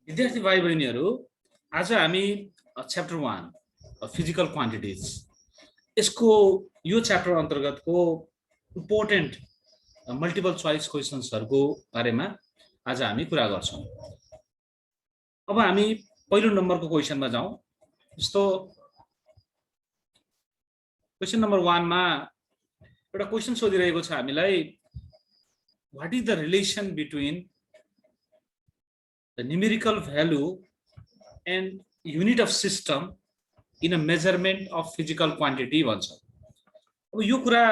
विद्यार्थी भाइ बहिनीहरू, आज हामी च्याप्टर 1 फिजिकल क्वान्टिटिज यसको यो च्याप्टर अन्तर्गतको इम्पोर्टेन्ट मल्टिपल चोइस क्वेसन्सहरूको बारेमा आज हामी कुरा गर्छौँ। अब हामी पहिलो नम्बरको क्वेसनमा जाउँ। जस्तो क्वेसन नम्बर 1 मा एउटा क्वेसन सोधिरहेको छ हामीलाई, what is the relation between the numerical value and unit of system in a measurement of physical quantity भन्छ। अब यो कुरा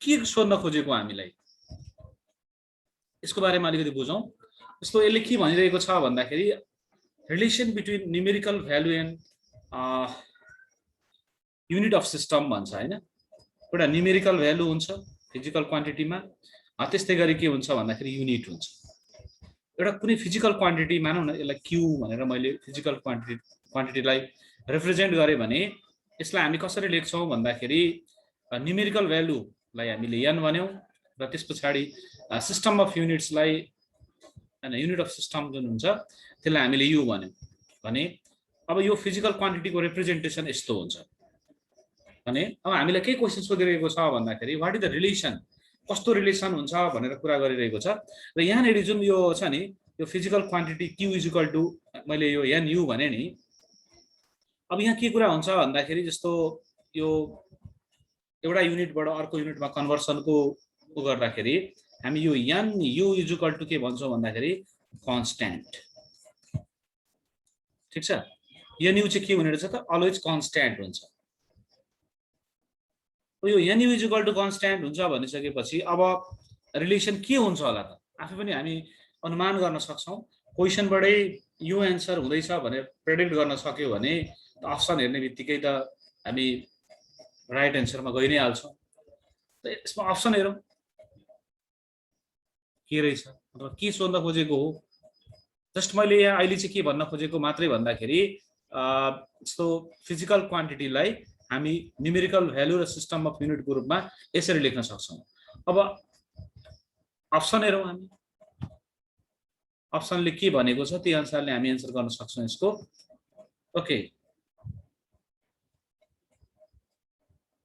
के सोध्न खोजेको हामीलाई, यसको बारेमा अलिकति बुझौँ। जस्तो यसले के भनिरहेको छ भन्दाखेरि relation between numerical value and unit of system भन्छ हैन। एउटा न्यूमेरिकल भ्यालु हुन्छ फिजिकल क्वान्टिटीमा, त्यस्तै गरी के हुन्छ भन्दाखेरि युनिट हुन्छ। एउटा कुनै फिजिकल क्वान्टिटी मानौँ न, यसलाई क्यू भनेर मैले फिजिकल क्वान्टिटीलाई रिप्रेजेन्ट गरेँ भने यसलाई हामी कसरी लेख्छौँ भन्दाखेरि न्यूमेरिकल भ्यालुलाई हामीले एन भन्यौँ र त्यस पछाडि सिस्टम अफ युनिट्सलाई हैन, युनिट अफ सिस्टम जुन हुन्छ त्यसलाई हामीले यु भन्यौँ भने अब यो फिजिकल क्वान्टिटीको रिप्रेजेन्टेसन यस्तो हुन्छ भने अब हामीलाई के क्वेसन सोधिरहेको छ भन्दाखेरि व्हाट इज द रिलेसन, कस्तो रिलेसन हुन्छ भनेर कुरा गरिरहेको छ। र यहाँनिर जुन यो छ नि, यो physical quantity Q is equal to मैले यो एन यु भने नि, अब यहाँ के कुरा हुन्छ भन्दाखेरि जस्तो यो एउटा युनिटबाट अर्को युनिटमा कन्भर्सनको गर्दाखेरि हामी यो N U is equal to के भन्छौँ भन्दाखेरि कन्स्ट्यान्ट। ठिक छ, एन यु चाहिँ के हुने रहेछ त, अलवेज कन्स्ट्यान्ट हुन्छ। यो N U is equal to constant हुन्छ भनिसकेपछि अब रिलेसन के हुन्छ होला त, आफै पनि हामी अनुमान गर्न सक्छौँ। क्वेसनबाटै यो एन्सर हुँदैछ भनेर प्रेडिक्ट गर्न सक्यो भने अप्सन हेर्ने बित्तिकै त हामी राइट एन्सरमा गइ नै हाल्छौँ। त यसमा अप्सन हेरौँ के रहेछ, मतलब के सोध्न खोजेको हो। जस्ट मैले यहाँ अहिले चाहिँ के भन्न खोजेको मात्रै भन्दाखेरि जस्तो फिजिकल क्वान्टिटीलाई हामी न्यूमेरिकल भ्यालु र सिस्टम अफ युनिटको रूपमा यसरी लेख्न सक्छौँ। अब अप्सन हेरौँ हामी, अप्सनले के भनेको छ त्यही अनुसारले हामी एन्सर गर्न सक्छौँ यसको। ओके,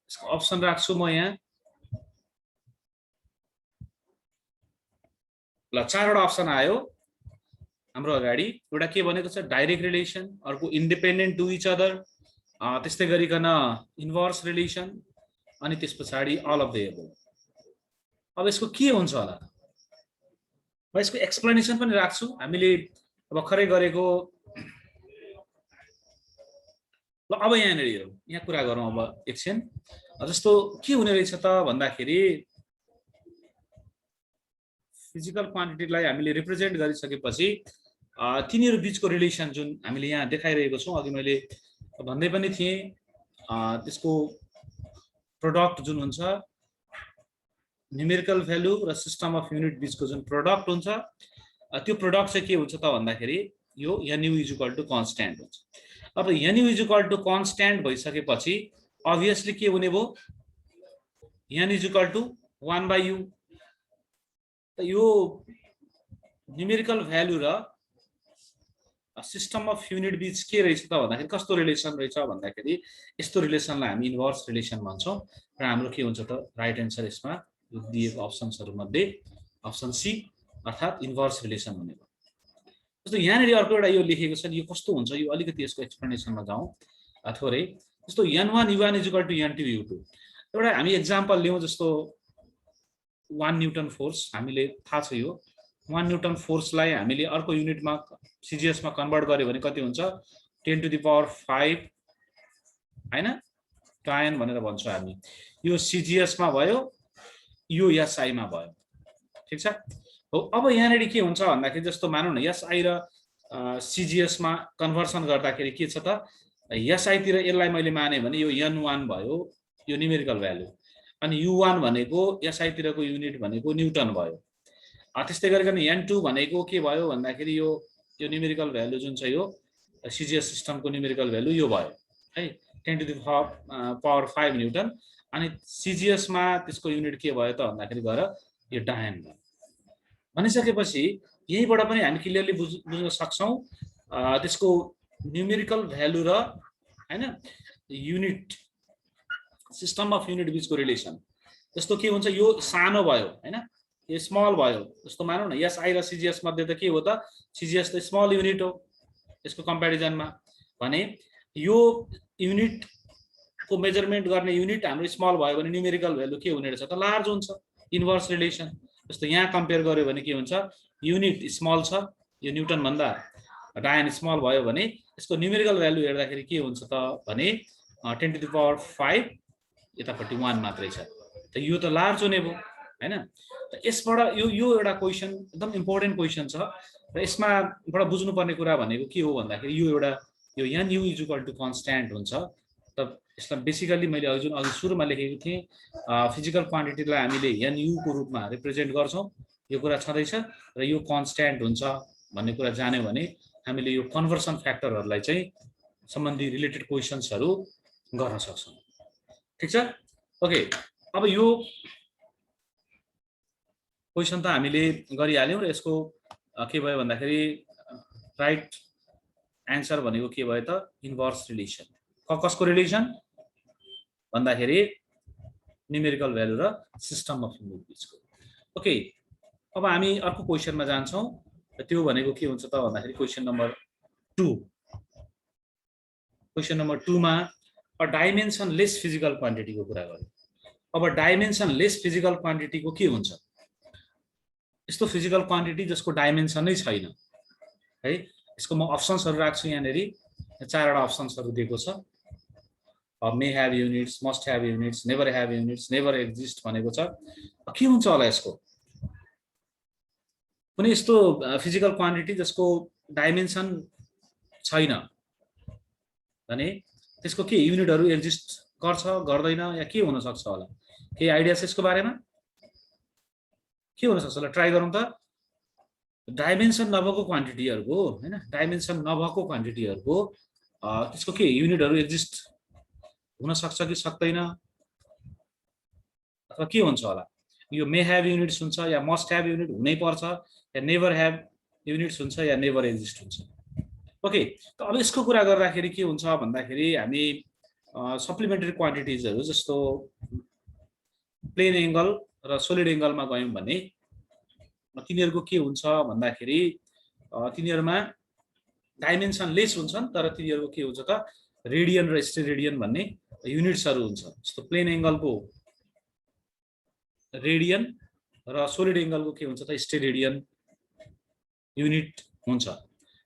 यसको अप्सन राख्छु म यहाँ। ल, चारवटा अप्सन आयो हाम्रो अगाडि। एउटा के भनेको छ डाइरेक्ट रिलेसन, अर्को इन्डिपेन्डेन्ट टु इच अदर, त्यस्तै गरिकन इन्भर्स रिलेसन, अनि त्यस पछाडि अल अफ द एबोभ। अब यसको के हुन्छ होला, म यसको एक्सप्लेनेसन पनि राख्छु हामीले भर्खरै गरेको। ल, अब यहाँनिर हेरौँ, यहाँ कुरा गरौँ अब एकछिन। जस्तो के हुने रहेछ त भन्दाखेरि फिजिकल क्वान्टिटीलाई हामीले रिप्रेजेन्ट गरिसकेपछि तिनीहरू बिचको रिलेसन जुन हामीले यहाँ देखाइरहेको छौँ, अघि मैले भन्दै पनि थिएँ, त्यसको प्रोडक्ट जुन हुन्छ न्यूमेरिकल भ्यालु र सिस्टम अफ युनिट बिचको जुन प्रोडक्ट हुन्छ, त्यो प्रोडक्ट चाहिँ के हुन्छ त भन्दाखेरि यो N U is equal to constant हुन्छ। अब N U is equal to constant भइसकेपछि अभियसली के हुने भयो, an is equal to 1/u। त यो न्यूमेरिकल भ्यालु र सिस्टम अफ युनिट बिच के रहेछ त भन्दाखेरि कस्तो रिलेसन रहेछ भन्दाखेरि यस्तो रिलेसनलाई हामी इन्भर्स रिलेसन भन्छौँ। र हाम्रो के हुन्छ त राइट एन्सर यसमा दिएको अप्सन्सहरू मध्ये अप्सन सी अर्थात् इन्भर्स रिलेसन हुने भयो। जस्तो यहाँनिर अर्को एउटा यो लेखेको छ, यो कस्तो हुन्छ, यो अलिकति यसको एक्सप्लेनेसनमा जाउँ थोरै। जस्तो n1 u1 is equal to n2 u2। एउटा हामी एक्जाम्पल लियौँ, जस्तो 1 न्युटन फोर्स हामीले थाहा छ, यो 1 न्युटन फोर्सलाई हामीले अर्को युनिटमा सिजिएसमा कन्भर्ट गर्यो भने कति हुन्छ, 10⁵ हैन, टायन भनेर भन्छौँ हामी। यो सिजिएसमा भयो, यो एसआईमा भयो। ठिक छ हो। अब यहाँनिर के हुन्छ भन्दाखेरि जस्तो मानौँ न एसआई र सिजिएसमा कन्भर्सन गर्दाखेरि के छ त, एसआईतिर यसलाई मैले माने भने यो n1 भयो, यो न्यूमेरिकल भ्यालु, अनि u1 भनेको एसआईतिरको युनिट भनेको न्युटन भयो। त्यस्तै गरिकन n2 भनेको के भयो भन्दाखेरि यो न्यूमेरिकल भ्यालु जुन छ यो सिजिएस सिस्टमको न्यूमेरिकल भ्यालु यो भयो है, 10⁵ न्युटन। अनि सिजिएसमा त्यसको युनिट के भयो त भन्दाखेरि गएर यो डायन भयो। भनिसकेपछि यहीँबाट पनि हामी क्लियरली बुझ्न सक्छौँ त्यसको न्युमेरिकल भ्यालु र हैन युनिट सिस्टम अफ युनिट बिचको रिलेसन। जस्तो के हुन्छ, यो सानो भयो हैन, यो स्मल भयो, जस्तो मानौँ न एसआई र सिजिएस मध्ये त के हो त, सिजिएस त स्मल युनिट हो यसको कम्पेरिजनमा, भने यो युनिटको मेजरमेन्ट गर्ने युनिट हाम्रो स्मल भयो भने न्युमेरिकल भ्यालु के हुने रहेछ त, लार्ज हुन्छ, इन्भर्स रिलेसन। जस्तो यहाँ कम्पेयर गर्यो भने के हुन्छ, युनिट स्मल छ, यो न्युटन भन्दा डायन स्मल भयो भने यसको न्युमेरिकल भ्यालु हेर्दाखेरि के हुन्छ त भने 10⁵ यतापट्टि 1 मात्रै छ, त यो त लार्ज हुने भयो हैन। त यसबाट यो एउटा क्वेशन एकदम इम्पोर्टेन्ट क्वेशन छ र यसमाबाट बुझ्नुपर्ने कुरा भनेको के हो भन्दाखेरि यो एउटा यो nu = कन्स्ट्यान्ट हुन्छ। त यसलाई बेसिकली मैले अघि सुरुमा लेखेको थिएँ, फिजिकल क्वान्टिटीलाई हामीले nu को रूपमा रिप्रेजेन्ट गर्छौँ, यो कुरा छँदैछ र यो कन्स्ट्यान्ट हुन्छ भन्ने कुरा जान्यो भने हामीले यो कन्भर्सन फ्याक्टरहरूलाई चाहिँ सम्बन्धी रिलेटेड क्वेशन्सहरू गर्न सक्छौँ। ठीक छ, ओके। अब यो क्वेशन त हामीले गरिहाल्यौँ र यसको के भयो भन्दाखेरि राइट एन्सर भनेको के भयो त, इन्भर्स रिलेसन। कसको रिलेसन भन्दाखेरि न्युमेरिकल भ्यालु र सिस्टम अफ युनिट बिचको। ओके, अब हामी अर्को क्वेशनमा जान्छौँ, त्यो भनेको के हुन्छ त भन्दाखेरि क्वेशन नम्बर 2। क्वेशन नम्बर 2 मा अ डाइमेन्सन लेस फिजिकल क्वान्टिटीको कुरा गर्यो। अब डाइमेन्सन लेस फिजिकल क्वान्टिटीको के हुन्छ, यस्तो फिजिकल क्वान्टिटी जसको डाइमेन्सन नै छैन है। यसको म अप्सन्सहरू राख्छु, यहाँनेरि 4वटा अप्सन्सहरू दिएको छ, may have units, must have units, never have units, never exist भनेको छ। के हुन्छ होला यसको, कुनै यस्तो फिजिकल क्वान्टिटी जसको डाइमेन्सन छैन भने त्यसको के युनिटहरू एक्जिस्ट गर्छ गर्दैन या के हुन सक्छ होला, केही आइडिया छ यसको बारेमा? के हुन सक्छ होला, ट्राई गरौँ त। डाइमेन्सन नभएको क्वान्टिटीहरूको हैन, डाइमेन्सन नभएको क्वान्टिटीहरूको त्यसको के युनिटहरू एक्जिस्ट हुन सक्छ कि सक्दैन, अथवा के हुन्छ होला? यो मे हैव युनिट्स हुन्छ या मस्ट हैव युनिट हुनै पर्छ या नेभर हैव युनिट्स हुन्छ या नेभर एक्जिस्ट हुन्छ। ओके, त अब यसको कुरा गर्दाखेरि के हुन्छ भन्दाखेरि हामी सप्लिमेन्टरी क्वान्टिटिजहरू जस्तो प्लेन एङ्गल र सोलिड एङ्गलमा गयौँ भने तिनीहरूको के हुन्छ भन्दाखेरि तिनीहरूमा डाइमेन्सन लेस हुन्छन्, तर तिनीहरूको के हुन्छ त रेडियन र स्टेरेडियन भन्ने युनिट्सहरू हुन्छ। जस्तो प्लेन एङ्गलको रेडियन र सोलिड एङ्गलको के हुन्छ त स्टेरेडियन युनिट हुन्छ।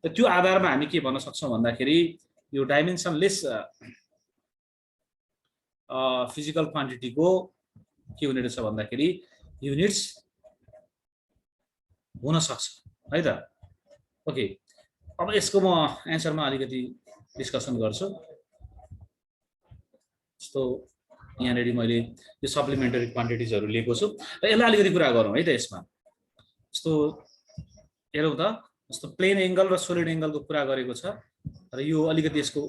र त्यो आधारमा हामी के भन्न सक्छौँ भन्दाखेरि यो डाइमेन्सन लेस फिजिकल क्वान्टिटीको के हुने रहेछ भन्दाखेरि युनिट्स हुन सक्छ है त। ओके, अब यसको म एन्सरमा अलिकति डिस्कसन गर्छु। जस्तो यहाँनेरि मैले यो सप्लिमेन्टरी क्वान्टिटिजहरू लिएको छु र यसलाई अलिकति कुरा गरौँ है त। यसमा जस्तो हेरौँ त, जस्तो प्लेन एङ्गल र सोलिड एङ्गलको कुरा गरेको छ र यो अलिकति यसको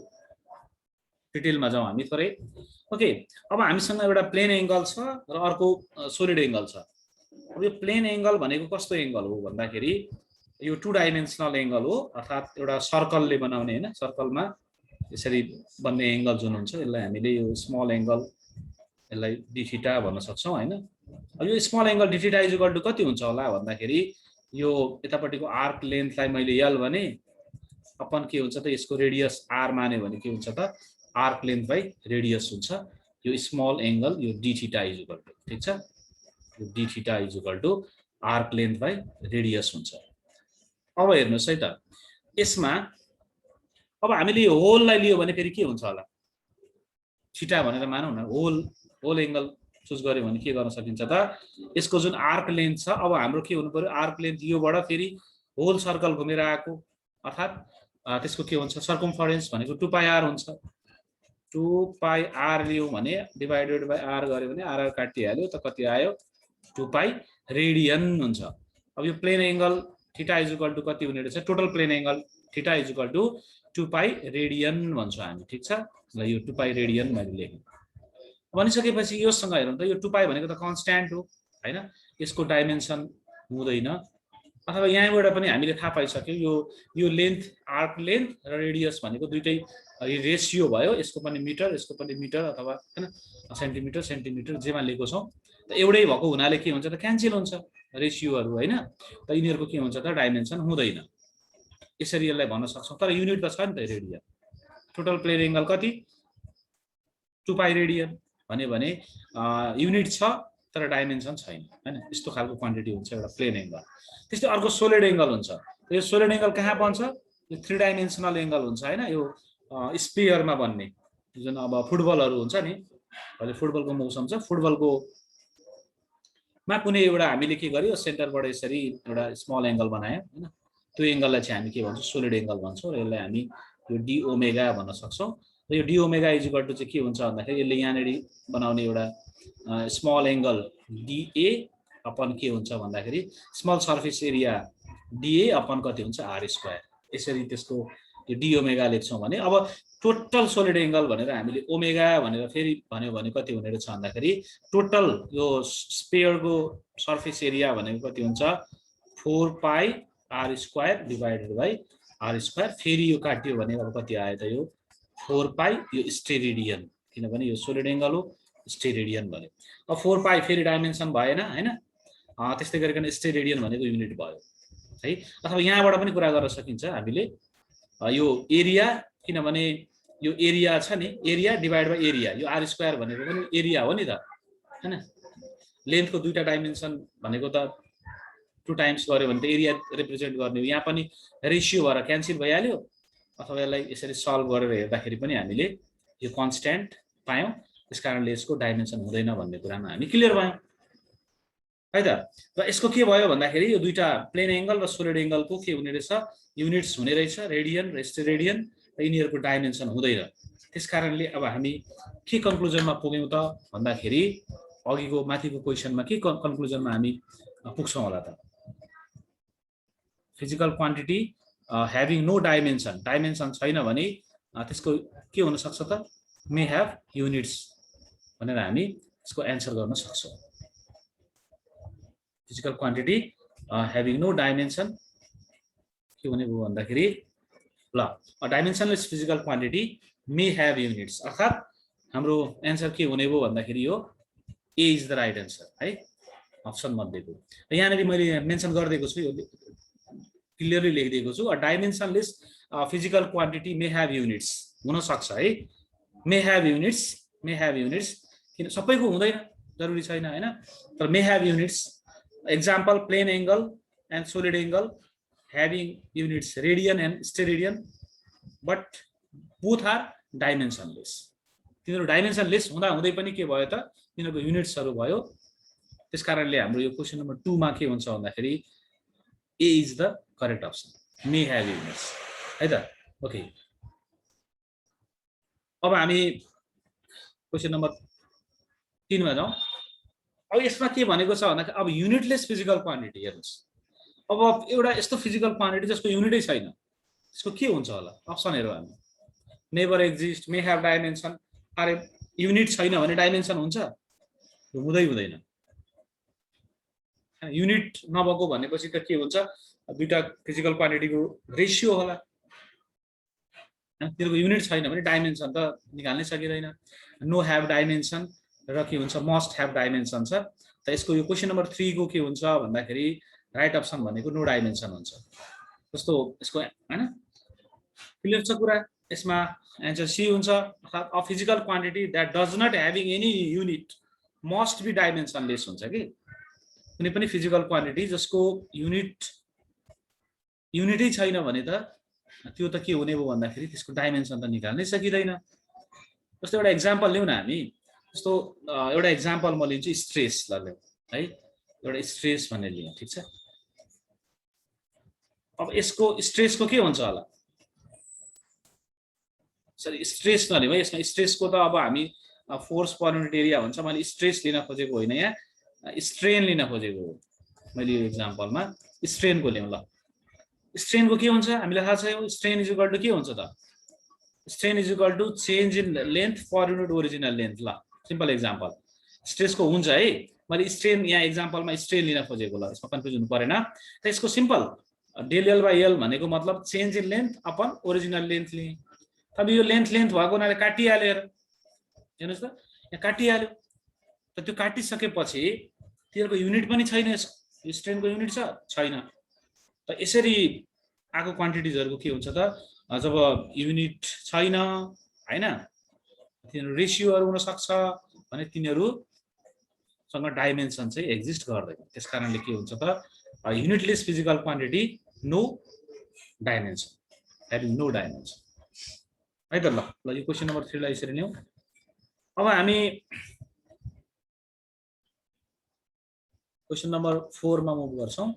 डिटेलमा जाउँ हामी थोरै। ओके, अब हामीसँग एउटा प्लेन एङ्गल छ र अर्को सोलिड एङ्गल छ। अब यो प्लेन एङ्गल भनेको कस्तो एङ्गल हो भन्दाखेरि यो 2 डाइमेन्सनल एङ्गल हो, अर्थात् एउटा सर्कलले बनाउने हैन, सर्कलमा यसरी बन्ने एङ्गल जुन हुन्छ यसलाई हामीले यो स्मल एङ्गल, यसलाई डी थीटा भन्न सक्छौँ हैन। अब यो स्मल एङ्गल डी थीटा = कति हुन्छ होला भन्दाखेरि यो यतापट्टिको आर्क लेन्थलाई मैले l भने अपन के हुन्छ त यसको रेडियस r माने भने के हुन्छ त आर्क लेन्थ बाइ रेडियस हुन्छ। यो स्मल एङ्गल यो डी थीटा = ठीक छ, यो D theta = arc length by radius हुन्छ। अब हेर्नुस् है त, यसमा अब हामीले यो होललाई लियो भने फेरि के हुन्छ होला, थीटा भनेर मानौँ न, होल एङ्गल चुज गर्यो भने के गर्न सकिन्छ त, यसको जुन आर्क लेन्थ छ, अब हाम्रो के हुनु पर्यो, आर्क लेन्थ योबाट फेरि होल सर्कल घुमेर आएको, अर्थात् त्यसको के हुन्छ सर्कमफरेन्स भनेको 2πr हुन्छ। 2πr लियौँ भने डिभाइडेड बाइ r गर्यो भने r काटिहाल्यो त कति आयो, 2π रेडियन हुन्छ। अब यो प्लेन एङ्गल थीटा = कति हुने रहेछ, total plane angle theta = 2π radian भन्छौँ हामी। ठीक छ, ल यो 2π रेडियन मैले लेखेँ। भनिसकेपछि योसँग हेरौँ त, यो 2π भनेको त कन्स्ट्यान्ट हो हैन, यसको डाइमेन्सन हुँदैन अथवा यहाँबाट पनि हामीले थाहा पाइसक्यौँ यो लेन्थ आर्क लेन्थ र रेडियस भनेको दुईटै रेसियो भयो, यसको पनि मिटर यसको पनि मिटर अथवा हैन सेन्टिमिटर सेन्टिमिटर जेमा लिएको छौँ। त एउटै भएको हुनाले के हुन्छ त क्यान्सल हुन्छ रेसियोहरू हैन, त यिनीहरूको के हुन्छ त डाइमेन्सन हुँदैन। यसरी यसलाई भन्न सक्छौँ, तर युनिट त छ नि त रेडियन। टोटल प्लेन एङ्गल कति 2 पाई रेडियन भन्यो भने युनिट छ तर डाइमेन्सन छैन हैन, यस्तो खालको क्वान्टिटी हुन्छ एउटा प्लेन एङ्गल। त्यस्तै अर्को सोलिड एङ्गल हुन्छ। यो सोलिड एङ्गल कहाँ बन्छ, यो 3 डाइमेन्सनल एङ्गल हुन्छ हैन, यो स्पियरमा बन्ने जुन अब फुटबलहरू हुन्छ नि, अहिले फुटबलको मौसम छ, फुटबलको मा कुनै एउटा हामीले के गर्यो सेन्टरबाट यसरी एउटा स्मल एङ्गल बनायो हैन, त्यो एङ्गललाई चाहिँ हामी के भन्छौँ सोलिड एङ्गल भन्छौँ, र यसलाई हामी यो डी ओमेगा भन्न सक्छौँ। र यो D omega is equal to चाहिँ के हुन्छ भन्दाखेरि यसले यहाँनिर बनाउने एउटा स्मल एङ्गल डिए अपन के हुन्छ भन्दाखेरि स्मल सर्फेस एरिया डिए अपन कति हुन्छ आर स्क्वायर। यसरी त्यसको यो डी ओमेगा लेख्छौँ भने अब टोटल सोलिड एङ्गल भनेर हामीले ओमेगा भनेर फेरि भन्यो भने कति हुने रहेछ भन्दाखेरि टोटल यो स्पेयरको सर्फेस एरिया भनेको कति हुन्छ 4 pi r square divided by r square. फेरि यो काट्यो भने अब कति आयो त यो 4 पाई यो स्टेरेडियन, किनभने यो सोलिड एङ्गल हो स्टेरेडियन भन्यो। अब 4 पाई फेरि डाइमेन्सन भएन हैन, त्यस्तै गरिकन स्टेरेडियन भनेको युनिट भयो है। अथवा यहाँबाट पनि कुरा गर्न सकिन्छ हामीले यो एरिया, किनभने यो एरिया छ नि एरिया डिभाइड बाई एरिया, यो आर स्क्वायर भनेको पनि एरिया हो नि त हैन। लेन्थको दुईटा डाइमेन्सन भनेको त 2 टाइम्स गर्यो भने त एरिया रिप्रेजेन्ट गर्ने हो, यहाँ पनि रेसियो भएर क्यान्सल भइहाल्यो। अथवा यसलाई यसरी सल्भ गरेर हेर्दाखेरि पनि हामीले यो कन्स्ट्यान्ट पायौँ, त्यसकारणले यसको डाइमेन्सन हुँदैन भन्ने कुरामा हामी क्लियर भयौँ है त। र यसको के भयो भन्दाखेरि यो दुईटा प्लेन एङ्गल र सोलिड एङ्गलको के हुने रहेछ युनिट्स हुने रहेछ रेडियन र स्टेरेडियन, र यिनीहरूको डाइमेन्सन हुँदैन। त्यसकारणले अब हामी के कन्क्लुजनमा पुग्यौँ त भन्दाखेरि अघिको माथिको क्वेसनमा के कन्क्लुजनमा हामी पुग्छौँ होला त, physical quantity having no dimension, dimension छैन भने त्यसको के हुन सक्छ त मे ह्याभ युनिट्स भनेर हामी यसको एन्सर गर्न सक्छौँ। Physical quantity having no dimension के हुने भयो भन्दाखेरि ल dimensionless physical quantity may have units, अर्थात् हाम्रो एन्सर के हुने भयो भन्दाखेरि यो A is the right answer है, अप्सन मध्येको। र यहाँनिर मैले मेन्सन गरिदिएको छु, यो क्लियरली लेखिदिएको छु, dimensionless physical quantity may have units हुनसक्छ है, मे ह्याभ युनिट्स किन सबैको हुँदैन जरुरी छैन हैन, तर may have units. Example plane angle and solid angle having units radian and steradian, but both are dimensionless. तिनीहरू डाइमेन्सनलेस हुँदा हुँदै पनि के भयो त तिनीहरूको युनिट्सहरू भयो। त्यसकारणले हाम्रो यो क्वेसन नम्बर 2 मा के हुन्छ भन्दाखेरि A is the correct option, may have units है त। ओके, अब हामी क्वेसन नम्बर 3 मा जाउँ। अब यसमा के भनेको छ भन्दाखेरि अब युनिटलेस फिजिकल क्वान्टिटी हेर्नुहोस्, अब एउटा यस्तो फिजिकल क्वान्टिटी जसको युनिटै छैन त्यसको के हुन्छ होला, अप्सन हेरौँ हामी। Never exist, may have dimension, अरे युनिट छैन भने डाइमेन्सन हुन्छ हुँदैन। युनिट नभएको भनेपछि त के हुन्छ दुईटा फिजिकल क्वान्टिटीको रेसियो होला, तिनीहरूको युनिट छैन भने डाइमेन्सन त निकाल्नै सकिँदैन। नो ह्याभ डाइमेन्सन र के हुन्छ मस्ट ह्याभ डाइमेन्सन छ। त यसको यो क्वेसन नम्बर 3 को के हुन्छ भन्दाखेरि राइट अप्सन भनेको नो डाइमेन्सन हुन्छ। जस्तो यसको हैन क्लियर छ कुरा, यसमा एन्सर सी हुन्छ, अर्थात् a physical quantity that does not having any unit must be dimensionless हुन्छ कि कुनै पनि फिजिकल क्वान्टिटी जसको युनिटै छैन भने त त्यो त के हुने भयो भन्दाखेरि त्यसको डाइमेन्सन त निकाल्नै सकिँदैन। जस्तो एउटा इक्जाम्पल लिउँ न हामी, जस्तो एउटा इक्जाम्पल म लिन्छु स्ट्रेस ल है, एउटा स्ट्रेस भनेर लिउँ ठिक छ। अब यसको स्ट्रेसको के हुन्छ होला, सरी स्ट्रेस नलिउँ है, यसमा स्ट्रेसको त अब हामी फोर्स पर युनिट एरिया भन्छ, मैले स्ट्रेस लिन खोजेको होइन, यहाँ स्ट्रेन लिन खोजेको हो मैले यो इक्जाम्पलमा। स्ट्रेनको लिउँ ल, स्ट्रेनको के हुन्छ हामीलाई थाहा छ, स्ट्रेन इज इक्वल टु के हुन्छ त, strain is equal to change in length per unit original length. ल सिम्पल एक्जाम्पल, स्ट्रेसको हुन्छ है मैले स्ट्रेन यहाँ एक्जाम्पलमा स्ट्रेन लिन खोजेको ल, यसमा कन्फ्युज हुनु परेन। त यसको simple del L by L भनेको मतलब change in length upon original length लिएँ। अब यो लेन्थ भएको हुनाले काटिहाल्यो, हेर्नुहोस् त यहाँ काटिहाल्यो। त त्यो काटिसकेपछि त्यसको युनिट पनि छैन, यो स्ट्रेनको युनिट छैन। त यसरी आएको क्वान्टिटिजहरुको के हुन्छ त, जब युनिट छैन हैन, तिनीहरु रेशियोहरु हुन सक्छ भने तिनीहरुसँग डाइमेन्सन चाहिँ एक्जिस्ट गर्दैन। त्यसकारणले के हुन्छ त, unitless physical quantity no dimension, having no dimension है त। ल यो क्वेशन नम्बर 3 लाई यसरी लियौं। अब हामी क्वेशन नम्बर 4 मा मुभ गर्छौं।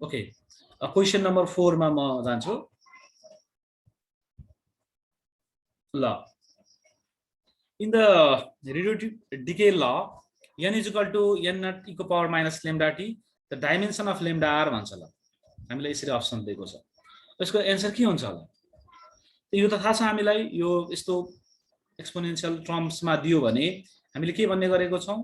ओके, क्वेशन नम्बर 4 मा म जान्छु। ल, in the reductive decay law, n is equal to n naught e को power minus lambda t, the dimension of lambda r भन्छ। ल हामीले यसरी अप्सन दिएको छ, यसको एन्सर के हुन्छ होला? यो त थाहा छ हामीलाई, यो यस्तो एक्सपोनेन्शियल टर्म्स मा दियो भने हामीले के भन्ने गरेको छौं,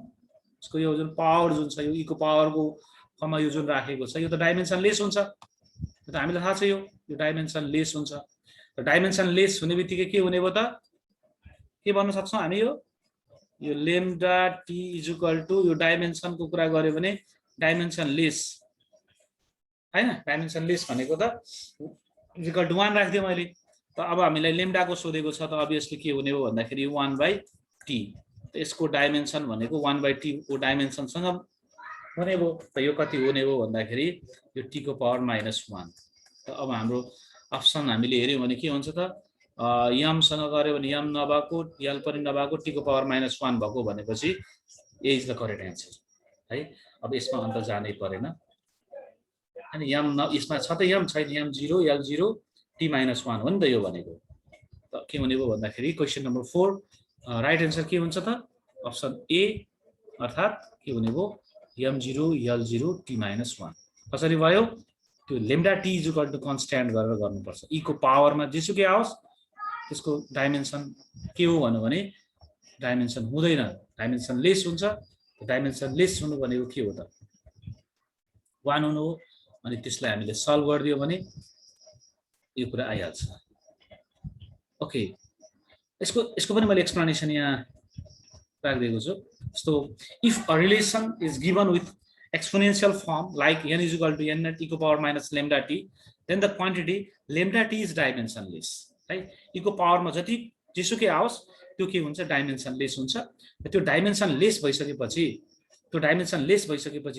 यसको यो जुन पावर जुन छ, यो e को पावर को फर्ममा यो जुन राखेको छ, यो त डाइमेन्सन लेस हुन्छ। यो त हामीलाई थाहा छ, यो डाइमेन्सन लेस हुन्छ। र डाइमेन्सन लेस हुने बित्तिकै के हुने भयो त, के भन्न सक्छौं हामी, यो lambda T is equal to यो डाइमेन्सन को कुरा गर्यो भने डाइमेन्सन लेस हैन, डाइमेन्सन लेस भनेको त इक्वल टु 1 राख्दिए मैले। त अब हामीलाई लेम्डा को सोधेको छ, त अभियसली के हुने हो भन्दाखेरि 1/t। त यसको डाइमेन्सन भनेको 1/t को डाइमेन्सन सँग हुने भयो। त यो कति हुने हो भन्दाखेरि यो t को पावर -1। त अब हाम्रो अप्सन हामीले हेर्यौं भने के हुन्छ त, यम सँग गर्यो भने यम नभएको, यल पनि नभएको, t को पावर -1 भएको भनेपछि ए इज द करेक्ट एन्सर है। अब यसमा अन्त जानै परेन, अनि यम यसमा छ त यम छैन, यम 0 यल 0 t -1 हो नि त यो भनेको। त के हुने भयो भन्दाखेरि क्वेशन नम्बर 4 राइट एन्सर के हुन्छ त, अप्सन ए अर्थात के हुने भयो, यम 0 यल 0 t -1। कसरी भयो, त्यो lambda t is equal to constant गरेर गर्नुपर्छ। e को पावरमा जेसुकै आओस् त्यसको डाइमेन्सन के हो भन्नु भने डाइमेन्सन हुँदैन, डाइमेन्सन लेस हुन्छ। डाइमेन्सन लेस हुनु भनेको के हो त, 1 हुनु हो। अनि त्यसलाई हामीले सल्भ गरिदियो भने यो कुरा आइहाल्छ। ओके, यसको पनि मैले एक्सप्लेनेसन यहाँ राखिदिएको छु। So if a relation is given with exponential form like n is equal to n naught e को power minus lambda t, then the quantity lambda t is dimensionless है। e को पावरमा जति जेसुकै आओस् त्यो के हुन्छ, डाइमेन्सनलेस हुन्छ। त्यो डाइमेन्सनलेस भइसकेपछि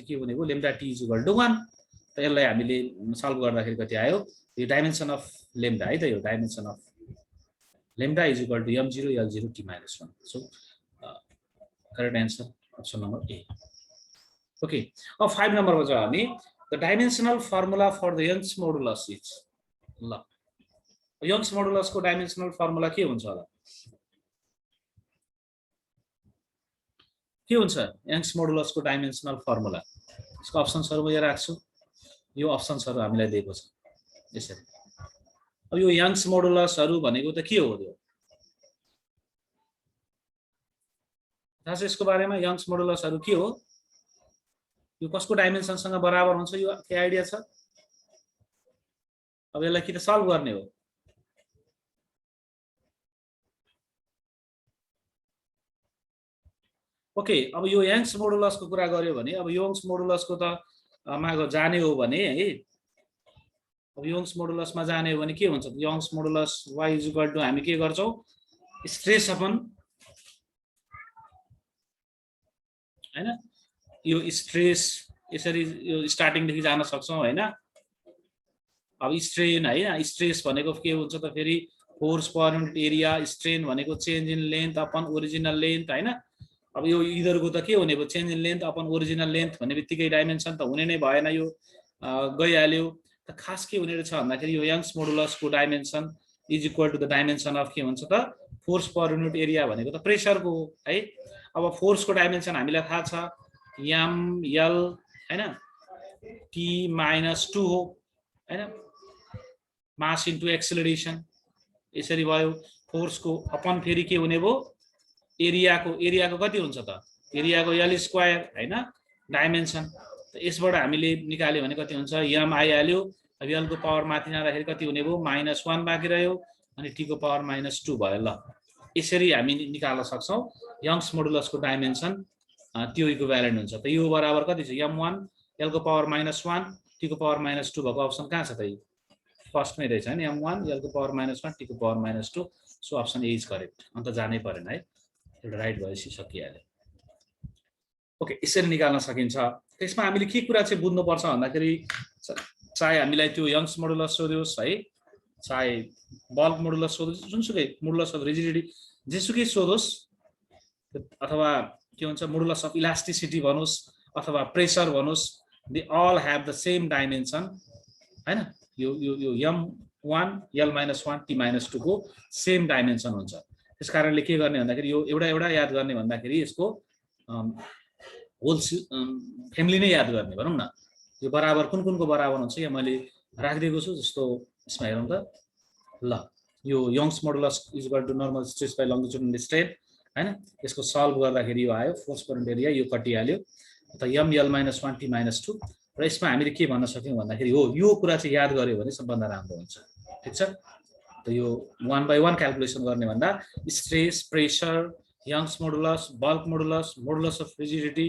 के हुने हो, lambda t is equal to 1। त यसलाई हामीले सल्भ गर्दाखेरि कति आयो, यो डाइमेन्सन अफ lambda है त, यो dimension of lambda is equal to m0 l0 t -1। So correct answer option number A. Okay, अब 5 नम्बरमा जाऊ हामी। The dimensional formula for the Young's modulus is. ल, यंग्स मोडुलस को डाइमेन्सनल फर्मुला के हुन्छ होला, के हुन्छ यंग्स मोडुलस को डाइमेन्सनल फर्मुला? यसको अप्सन्सहरु म यहाँ राख्छु, यो अप्सन्सहरु हामीलाई दिएको छ यसरी। अब यो यंग्स मोडुलसहरु भनेको त के हो, त्यो थाहा छ यसको बारेमा? यंग्स मोडुलसहरु के हो, यो कसको डाइमेन्सनसँग बराबर हुन्छ, यो के आइडिया छ? अब यसलाई कि त सल्भ गर्ने हो। ओके, अब यो यंग्स मोडुलसको कुरा गर्यो भने, अब यंग्स मोडुलसको त मा जाने हो भने है, अब यंग्स मोडुलसमा जाने हो भने के हुन्छ, Young's modulus y is equal to हामी के गर्छौं, स्ट्रेस अपन हैन, यो स्ट्रेस यसरी यो स्टार्टिङ देखि जान सक्छौं हैन। अब स्ट्रेन हैन, स्ट्रेस भनेको के हुन्छ त, फेरि force per unit area, strain भनेको change in length upon original length हैन। अब यो इधरको त के हुने भयो, change in length upon original length भन्ने बित्तिकै डाइमेन्सन त हुने नै भएन, यो गइहाल्यो। त खास के हुने रहेछ भन्दाखेरि यो यंग्स मोडुलसको dimension is equal to the dimension of के हुन्छ त, फोर्स पर युनिट एरिया भनेको त प्रेसरको हो है। अब फोर्सको डाइमेन्सन हामीलाई थाहा छ, m l हैन, t -2 हो हैन, मास इन्टु एक्सेलरेसन। यसरी भयो। फोर्सको अपन फेरि के हुने भयो एरियाको कति हुन्छ त एरियाको L स्क्वायर हैन डाइमेन्सन। यसबाट हामीले निकाल्यो भने कति हुन्छ m आइहाल्यो। अब L को पावर माथि जाँदाखेरि कति हुने भयो -1 बाँकी रह्यो अनि t को पावर -2 भयो। ल यसरी हामी निकाल्न सक्छौं यंग्स मोडुलसको डाइमेन्सन त्यो इक्विभ्यालेन्ट हुन्छ। त यो बराबर कति छ m1 L को पावर -1 t को पावर -2 भएको अप्सन कहाँ छ त फर्स्टमै रहेछ हैन m1 L को पावर -1 t को power -2 so option A is correct. अन्त जानै परेन है एउटा राइट भएपछि सकिहाल्यो। ओके यसरी निकाल्न सकिन्छ। त्यसमा हामीले के कुरा चाहिँ बुझ्नु पर्छ भन्दाखेरि चाहे हामीलाई त्यो यंग्स मोडुलस सोध्योस् है चाहे बल्क मोडुलस सोधोस् जुनसुकै मोडुलस अफ रिजिडिटी जेसुकै सोधोस् अथवा के भन्छ मोडुलस अफ इलास्टिसिटी भनोस् अथवा प्रेसर भनोस् they all have the same dimension हैन। यो m1 L-1 t-2 को सेम डाइमेन्सन हुन्छ। त्यसकारणले के गर्ने भन्दाखेरि यो एउटा याद गर्ने भन्दाखेरि यसको होल फ्यामिली नै याद गर्ने भनौं न। यो बराबर कुनको बराबर हुन्छ यहाँ मैले राखिदिएको छु जस्तो यसमा हेरौँ त। ल यो Young's modulus is equal to normal stress by longitudinal strain हैन। यसको सल्भ गर्दाखेरि यो आयो फोर्स परन्ट एरिया यो कटिहाल्यो त m L-1 t-2 र यसमा हामीले के भन्न सक्यौं भन्दाखेरि हो यो कुरा चाहिँ याद गर्यो भने सबभन्दा राम्रो हुन्छ। ठीक छ। त यो 1 बाइ 1 क्याल्कुलेसन गर्ने भन्दा stress pressure Young's modulus bulk modulus modulus of rigidity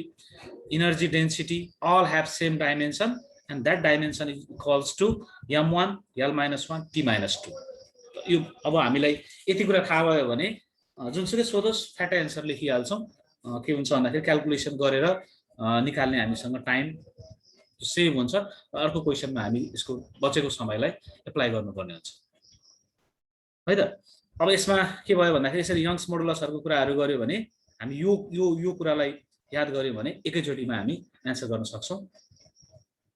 energy density all have same dimension and that dimension is equals to m1 L-1 t-2। यो अब हामीलाई यति कुरा थाहा भयो भने जुनसुकै सोधोस् फ्याट एन्सर लेखिहाल्छौं। के हुन्छ भन्दाखेरि क्याल्कुलेसन गरेर निकाल्ने हामीसँग टाइम सेभ हुन्छ। अर्को क्वेशनमा हामी यसको बचेको समयलाई एप्लाई गर्नुपर्ने हुन्छ है त। अब यसमा के भयो भन्दाखेरि यसरी यंग्स मोडुलसहरुको कुराहरु गर्यो भने हामी यो कुरालाई याद गर्यो भने एकैचोटीमा हामी एन्सर गर्न सक्छौं।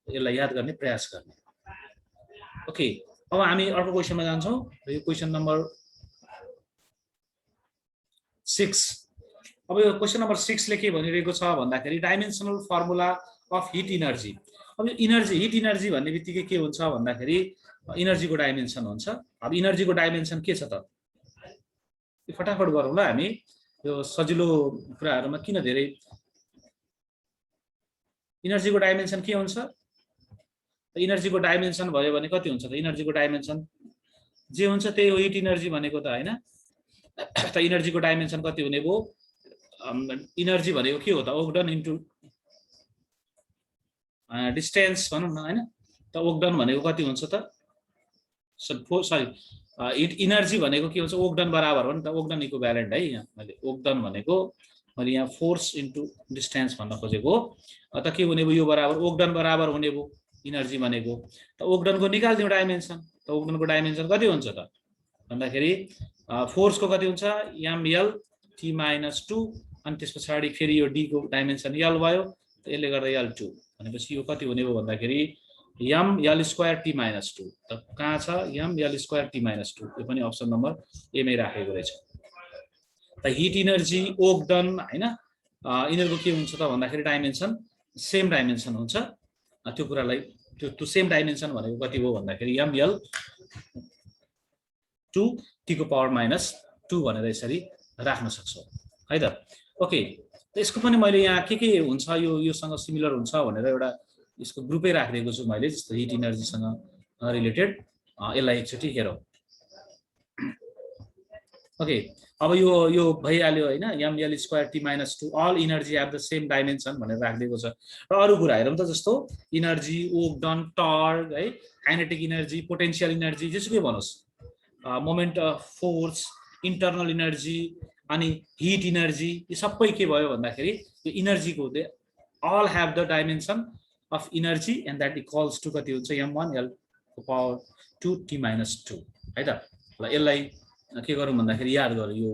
यसलाई याद गर्ने प्रयास गर्ने। ओके अब हामी अर्को क्वेशनमा जान्छौं। यो क्वेशन नम्बर 6। अब यो क्वेशन नम्बर 6 ले के भनिरहेको छ भन्दाखेरि dimensional formula of heat energy. अब यो एनर्जी हिट एनर्जी भन्ने बित्तिकै के हुन्छ भन्दाखेरि एनर्जीको डाइमेन्सन हुन्छ। अब एनर्जीको डाइमेन्सन के छ त फटाफट गरौँ ल हामी। यो सजिलो कुराहरुमा किन धेरै एनर्जीको डाइमेन्सन के हुन्छ एनर्जीको डाइमेन्सन भयो भने कति हुन्छ त एनर्जीको डाइमेन्सन जे हुन्छ त्यही हो हिट एनर्जी भनेको त हैन। त एनर्जीको डाइमेन्सन कति हुने भो एनर्जी भनेको के हो त वर्क डन इन्टु डिस्टेन्स भनौं न हैन। त वर्क डन भनेको कति हुन्छ त सरी हिट एनर्जी भनेको के हुन्छ वर्क डन बराबर हो नि त वर्क डन इक्विभ्यालेन्ट है। यहाँ मैले वर्क डन भनेको मैले यहाँ फोर्स इन्टु डिस्टेन्स भन्न खोजेको हो। त के हुने भो यो बराबर वर्क डन बराबर हुने भो एनर्जी भनेको। त वर्क डनको निकाल्दियौ डाइमेन्सन। त वर्क डनको डाइमेन्सन कति हुन्छ त भन्दाखेरि फोर्सको कति हुन्छ ml t-2 अनि त्यसपछि फेरि यो d को डाइमेन्सन l भयो। त यसले गर्दा l2 भनेपछि यो कति हुने भो भन्दाखेरि m L² t-2। त कहाँ छ m L² t-2 यो पनि अप्सन नम्बर ए मै राखेको रहेछ। त हिट एनर्जी वर्क डन हैन यिनीहरुको के हुन्छ त भन्दाखेरि डाइमेन्सन सेम डाइमेन्सन हुन्छ। त्यो कुरालाई त्यो सेम डाइमेन्सन भनेको कति हो भन्दाखेरि ml2 t को पावर -2 भनेर यसरी राख्न सक्छौं है त। ओके त यसको पनि मैले यहाँ के हुन्छ योसँग सिमिलर हुन्छ भनेर एउटा यसको ग्रुपै राखिदिएको छु मैले जस्तो हिट एनर्जीसँग रिलेटेड। यसलाई एकचोटी हेरौं। ओके अब यो भइहाल्यो हैन ml² t-2 all energy have the same dimension भनेर राखिदिएको छ। र अरु कुरा हेरौं त जस्तो एनर्जी वर्क डन टर्क है काइनेटिक एनर्जी पोटेन्शियल एनर्जी जेसुकै भनोस् moment of force internal energy अनि हिट एनर्जी यो सबै के भयो भन्दाखेरि यो एनर्जीको they all have the dimension of energy and that equals to कति हुन्छ m1 L2 t-2 है त। ल यसलाई के गरौँ भन्दाखेरि याद गरौँ यो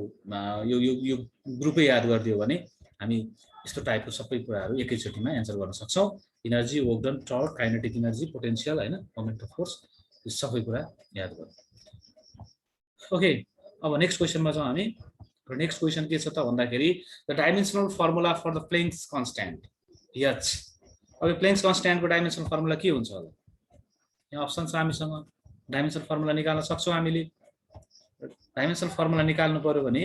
ग्रुपै याद गरिदियो भने हामी यस्तो टाइपको सबै कुराहरु एकैचोटीमा एन्सर गर्न सक्छौं। Energy work done torque kinetic energy potential हैन मोमेन्ट अफ फोर्स यो सबै कुरा याद गरौँ। ओके अब नेक्स्ट क्वेशनमा जाउँ हामी। नेक्स्ट क्वेशन के छ त भन्दाखेरि the dimensional formula for the Planck's constant h। अब यो प्लेन्क्स कन्स्ट्यान्टको डाइमेन्सनल फर्मुला के हुन्छ होला यहाँ अप्सन छ हामीसँग डाइमेन्सनल फर्मुला निकाल्न सक्छौं हामीले डाइमेन्सन फर्मुला निकाल्नु पर्यो भने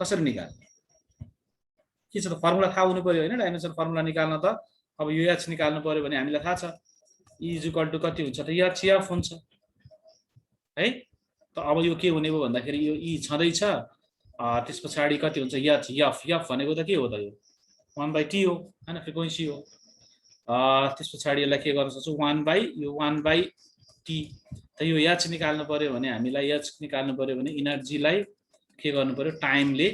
कसरी निकाल्ने के छ त फर्मुला थाहा हुनु पर्यो हैन डाइमेन्सन फर्मुला निकाल्न त अब यो h निकाल्नु पर्यो भने हामीलाई थाहा छ e = कति हुन्छ त h हुन्छ है त अब यो के हुने भयो भन्दाखेरि यो e छँदै छ त्यसपछि कति हुन्छ f भनेको त के हो त यो 1/t हो हैन फ्रिक्वेन्सी हो त्यसपछि यसलाई के गर्न सक्छौ 1/t त यो h निकाल्नु पर्यो भने हामीलाई h निकाल्नु पर्यो भने एनर्जीलाई के गर्नु पर्यो टाइमले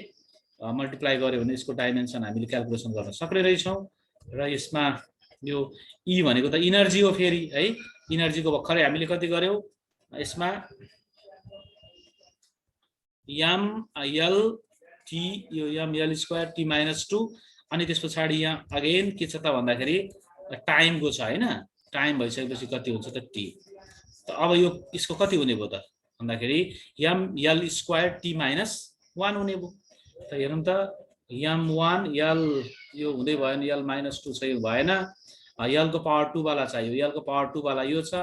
मल्टिप्लाई गर्यो भने यसको डाइमेन्सन हामीले क्याल्कुलेसन गर्न सक्ने रहेछौं र यसमा यो e भनेको त एनर्जी हो फेरि है एनर्जीको भर्खरै हामीले कति गर्यौ यसमा ml t यो ml स्क्वायर t - 2 अनि त्यसपछि यहाँ अगेन के छ त भन्दाखेरि टाइमको छ हैन टाइम भइसकेपछि कति हुन्छ त t त अब यो यसको कति हुने भयो त भन्दाखेरि ml स्क्वायर t - 1 हुने भयो त हेरौँ त m1 l यो हुँदै भएन l - 2 छ यो भएन l को पावर 2 वाला चाहियो l को पावर 2 वाला यो छ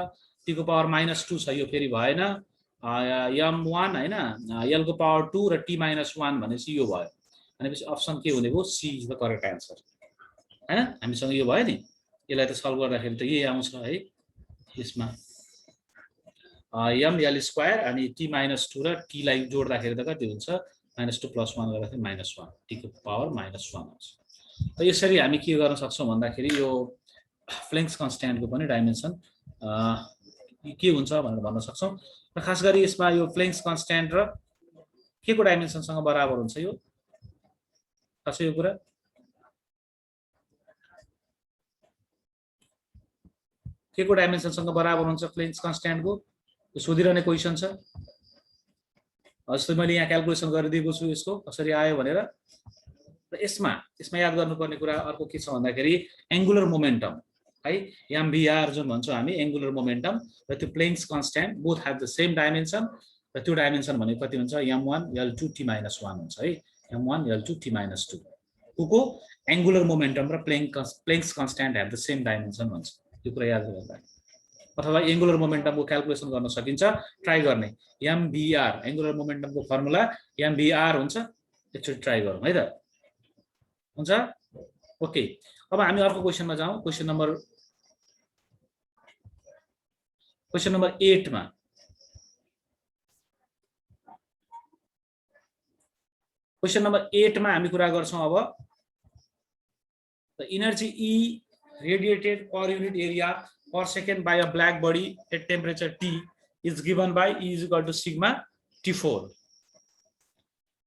t को पावर -2 छ यो फेरि भएन m1 हैन l को पावर 2 र t - 1 भनेपछि यो भयो भनेपछि अप्सन के हुने भयो c is the correct answer हैन हामीसँग यो भयो नि यसलाई त सल्भ गर्दाखेरि त यही आउँछ है यसमा ml स्क्वायर अनि t - 2 र t लाई जोड्दाखेरि त कति हुन्छ -2 + 1 गर्दाखेरि -1 t को पावर -1 आउँछ त यसरी हामी के गर्न सक्छौं भन्दाखेरि यो फ्लेङ्क्स कन्स्ट्यान्टको पनि डाइमेन्सन के हुन्छ भनेर भन्न सक्छौं र खास गरी यसमा यो फ्लेङ्क्स कन्स्ट्यान्ट र के को डाइमेन्सनसँग बराबर हुन्छ यो थाहा छ यो कुरा के को डाइमेन्सनसँग बराबर हुन्छ फ्लेङ्क्स कन्स्ट्यान्टको यो सोधिरहने क्वेशन छ जस्तै मैले यहाँ क्याल्कुलेसन गरिदिएको छु यसको कसरी आयो भनेर र यसमा याद गर्नुपर्ने कुरा अर्को के छ भन्दाखेरि एंगुलर मोमेन्टम है mvr जुन भन्छौं हामी एंगुलर मोमेन्टम र त्यो Planck's constant both have the same dimension र त्यो डाइमेन्सन भनेको कति हुन्छ m1 l2 t - 1 हुन्छ है m1 l2 t - 2 को एंगुलर मोमेन्टम र Planck's constant have the same dimension भन्छ यो कुरा याद गर्नु अथवा एंगुलर मोमेन्टमको क्याल्कुलेसन गर्न सकिन्छ ट्राई गर्ने mvr एंगुलर मोमेन्टमको फर्मुला mvr हुन्छ एकचोटी ट्राई गरौँ है त हुन्छ ओके अब हामी अर्को क्वेशनमा जाउँ क्वेशन नम्बर 8 मा क्वेशन नम्बर 8 मा हामी कुरा गर्छौं अब the energy E radiated per unit area per second by a black body at temperature T is given by E = sigma T4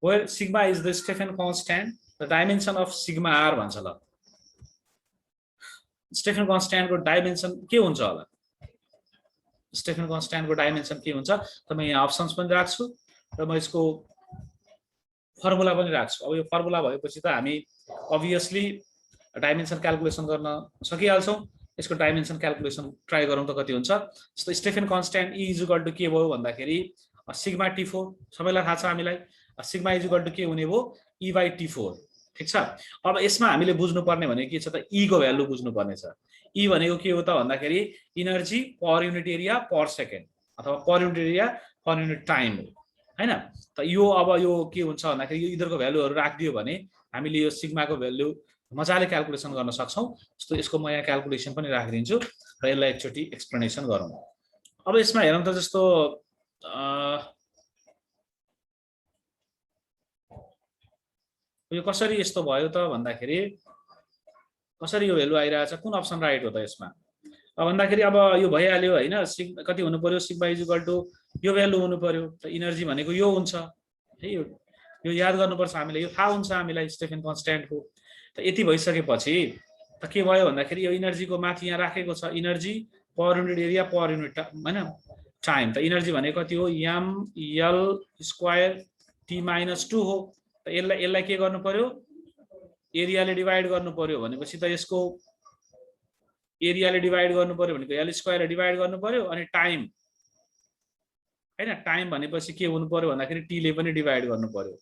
where sigma is the Stephen constant the dimension of sigma r भन्छ ल Stephen constant को dimension के हुन्छ होला Stephen constant को dimension के हुन्छ त म यहाँ अप्सन्स पनि राख्छु र म यसको फर्मुला पनि राख्छु अब यो फर्मुला भएपछि त हामी obviously डाइमेन्सन क्याल्कुलेसन गर्न सकिहाल्छौं यसको डाइमेन्सन क्याल्कुलेसन ट्राई गरौँ त कति हुन्छ जस्तो स्टेफन कन्स्ट्यान्ट E = के भयो भन्दाखेरि सिग्मा T4 सबैलाई थाहा छ हामीलाई सिग्मा = के हुने भयो E/T4 ठीक छ अब यसमा हामीले बुझ्नु पर्ने भने के छ त E को भ्यालु बुझ्नु पर्ने छ E भनेको के हो त भन्दाखेरि energy per unit area per second अथवा per unit area per unit time हो हैन त यो अब यो के हुन्छ भन्दाखेरि यो इधरको भ्यालुहरु राख्दियो भने हामीले यो सिग्माको भ्यालु मजाले क्याल्कुलेसन गर्न सक्छौं जस्तो यसको म यहाँ क्याल्कुलेसन पनि राखिदिन्छु र यसलाई एकचोटी एक्सप्लेनेसन गरौँ अब यसमा हेरौँ त जस्तो यो कसरी यस्तो भयो त भन्दाखेरि कसरी यो भ्यालु आइराछ कुन अप्सन राइट हो त यसमा भन्दाखेरि अब यो भइहाल्यो हैन कति हुनु पर्यो सिग्मा = यो भ्यालु हुनु पर्यो त एनर्जी भनेको यो हुन्छ है यो याद गर्नुपर्छ हामीले यो थाहा हुन्छ हामीलाई स्टेफन कन्स्ट्यान्ट को त यति भइसकेपछि त के भयो भन्दाखेरि यो एनर्जी को माथि यहाँ राखेको छ energy per unit area per unit हैन टाइम त एनर्जी भनेको कति हो ml स्क्वायर t - 2 हो त यसलाई के गर्नु पर्यो एरियाले डिवाइड गर्नु पर्यो भनेपछि त यसको एरियाले डिवाइड गर्नु पर्यो भनेको l स्क्वायर ले डिवाइड गर्नु पर्यो अनि टाइम हैन टाइम भनेपछि के हुनु पर्यो भन्दाखेरि t ले पनि डिवाइड गर्नु पर्यो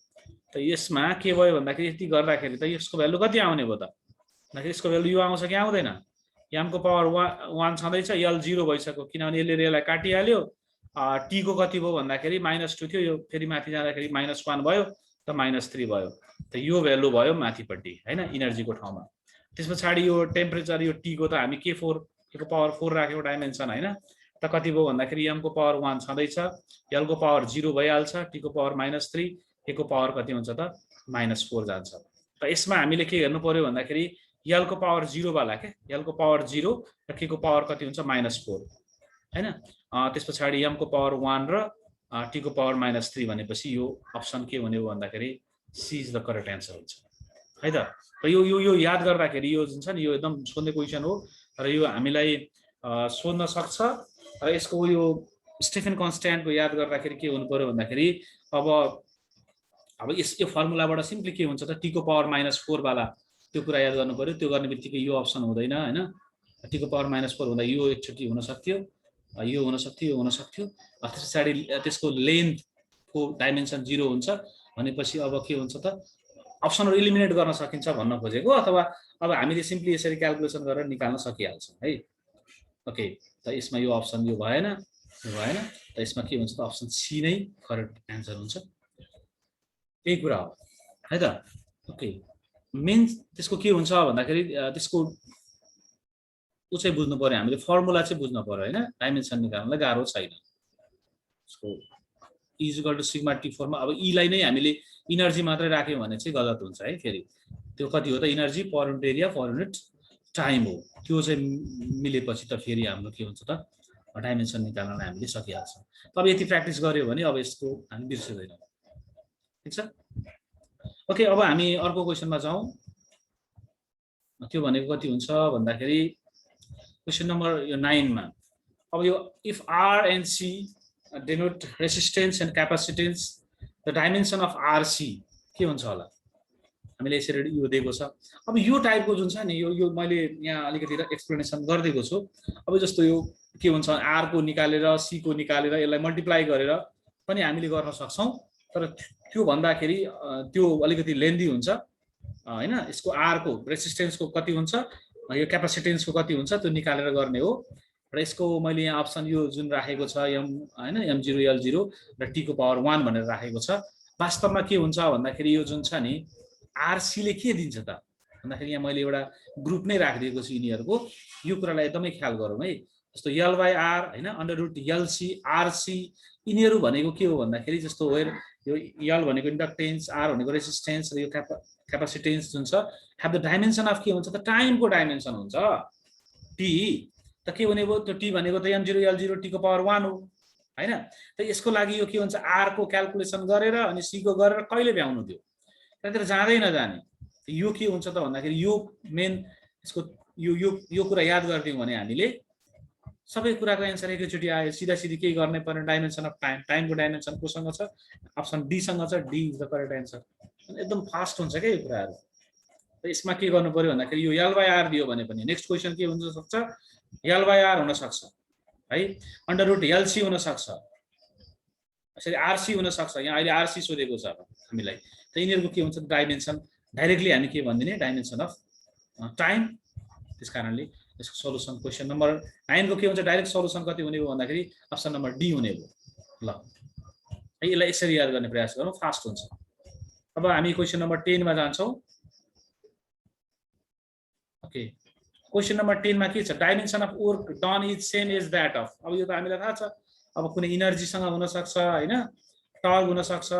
त यसमा के भयो भन्दाखेरि यति गर्दाखेरि त यसको भ्यालु कति आउने भयो त भन्दाखेरि यसको भ्यालु यो आउँछ कि आउँदैन m को पावर 1 छँदै छ l 0 भइसक्यो किनभने यसले यसलाई काटिहाल्यो टी को कति भयो भन्दाखेरि -2 थियो, यो फेरि माथि जाँदाखेरि -1 भयो त -3 भयो, त यो भ्यालु भयो माथिपट्टि हैन इनर्जीको ठाउँमा। त्यस पछाडि यो टेम्परेचर यो टी को त हामी k4 को पावर 4 राखेको डाइमेन्सन हैन, त कति भयो भन्दाखेरि m को पावर 1 छँदैछ, l को पावर 0 भइहाल्छ, t को पावर -3, a को पावर कति हुन्छ त -4 जान्छ। त यसमा हामीले के हेर्नु पर्यो भन्दाखेरि l को पावर 0 वाला के l को पावर 0 र k को पावर कति हुन्छ -4 हैन। त्यस पछाडि m को पावर 1 र t को पावर -3 भनेपछि यो अप्सन के हुने हो भन्दाखेरि C is the correct answer हुन्छ है त। र यो याद गर्दाखेरि यो जुन छ नि यो एकदम सोध्ने क्वेशन हो र यो हामीलाई सोध्न सक्छ र यसको यो स्टेफन कन्स्ट्यान्टको याद गर्दाखेरि के हुनु पर्यो भन्दाखेरि अब यो फर्मुलाबाट सिम्पली के हुन्छ त t को पावर -4 वाला त्यो कुरा याद गर्नु पर्यो। त्यो गर्ने बित्तिकै यो अप्सन हुँदैन हैन, t को पावर -4 हुँदा यो एकचोटि हुन सक्थ्यो, यो हुन सक्थ्यो, यो हुन सक्थ्यो। त्यस पछाडि त्यसको लेन्थको डाइमेन्सन 0 हुन्छ भनेपछि अब के हुन्छ त अप्सनहरु इलिमिनेट गर्न सकिन्छ भन्न खोजेको, अथवा अब हामीले सिम्पली यसरी क्याल्कुलेसन गरेर निकाल्न सकिहाल्छौँ है। ओके, त यसमा यो अप्सन यो भएन, त यसमा के हुन्छ त अप्सन सी नै करेक्ट एन्सर हुन्छ, यही कुरा हो है त। ओके, मेन त्यसको के हुन्छ भन्दाखेरि त्यसको उ चाहिँ बुझ्नु पर्यो, हामीले फर्मुला चाहिँ बुझ्नु पर्यो हैन, डाइमेन्सन निकाल्नलाई गाह्रो छैन। यसको E = सिग्मा T4 मा अब E लाई नै हामीले इनर्जी मात्रै राख्यौं भने चाहिँ गलत हुन्छ है। फेरि त्यो कति हो त इनर्जी पर unit area per unit time हो, त्यो चाहिँ मिलेपछि त फेरि हाम्रो के हुन्छ त डाइमेन्सन निकाल्नलाई हामीले सकिहाल्छौँ। अब यति प्र्याक्टिस गर्यो भने अब यसको हामी बिर्सिदैनौँ, ठीक छ। ओके, अब हामी अर्को क्वेशनमा जाउँ। त्यो भनेको कति हुन्छ भन्दाखेरि क्वेशन नम्बर 9 मा अब यो if R and C denote resistance and capacitance, the dimension of RC के हुन्छ होला, हामीले यसरी यो दिएको छ। अब यो टाइपको जुन छ नि यो मैले यहाँ अलिकति एक्सप्लेनेसन गरिदिएको छु। अब जस्तो यो के हुन्छ R को निकालेर C को निकालेर यसलाई मल्टिप्लाई गरेर पनि हामीले गर्न सक्छौं, तर त्यो भन्दाखेरि त्यो अलिकति लेन्दी हुन्छ हैन। यसको R को रेसिस्टेन्सको कति हुन्छ, यो क्यापासिटेन्सको कति हुन्छ त्यो निकालेर गर्ने हो। र यसको मैले यहाँ अप्सन यो जुन राखेको छ m हैन m0 l0 र t को पावर 1 भनेर राखेको छ। वास्तवमा के हुन्छ भन्दाखेरि यो जुन छ नि RC ले के दिन्छ त भन्दाखेरि यहाँ मैले एउटा ग्रुप नै राखिदिएको छु यिनीहरुको, यो कुरालाई एकदमै ख्याल गरौँ है। जस्तो l/r हैन √LC RC यिनीहरु भनेको के हो भन्दाखेरि जस्तो वेयर यो l भनेको इन्डक्टेन्स, r भनेको रेसिस्टेन्स र यो क्यापासिटेन्स जुन छ ह्याभ द डाइमेन्सन अफ के हुन्छ त टाइमको डाइमेन्सन हुन्छ t। त के हुने भयो, त्यो t भनेको त m0 l0 t को पावर 1 हो हैन। त यसको लागि यो के हुन्छ r को क्याल्कुलेसन गरेर अनि c को गरेर कहिले भ्याउनु दियो, त्यतिर जाँदै नजाने। यो के हुन्छ त भन्दाखेरि यो मेन यसको यो कुरा याद गर्दियौ भने हामीले सबै कुराको एन्सर एकैचोटी आयो, सिधा सिधी केही गर्ने पर्ने। डाइमेन्सन अफ टाइम, टाइमको डाइमेन्सन कोसँग छ, अप्सन डी सँग छ, D is the correct answer. एकदम फास्ट हुन्छ के यो कुराहरु। त यसमा के गर्नु पर्यो भन्दाखेरि यो l/r दियो भने पनि नेक्स्ट क्वेशन के हुन सक्छ, l/r हुन सक्छ है, √LC हुन सक्छ, यसरी RC हुन सक्छ। यहाँ अहिले RC सोधेको छ हामीलाई, त यिनीहरुको के हुन्छ डाइमेन्सन डाइरेक्टली हामी के भन्दिने डाइमेन्सन अफ टाइम। त्यसकारणले यसको सोलुसन क्वेशन नम्बर 9 को के हुन्छ डाइरेक्ट सोलुसन कति हुने हो भन्दाखेरि अप्सन नम्बर डी हुने हो। ल यसलाई यसरी याद गर्ने प्रयास गरौँ, फास्ट हुन्छ। अब हामी क्वेशन नम्बर 10 मा जान्छौं। ओके, क्वेशन नम्बर 10 मा के छ, dimension of work done is same as that of. अब यो त हामीलाई थाहा छ, अब कुनै एनर्जी सँग हुन सक्छ हैन, टर्क हुन सक्छ।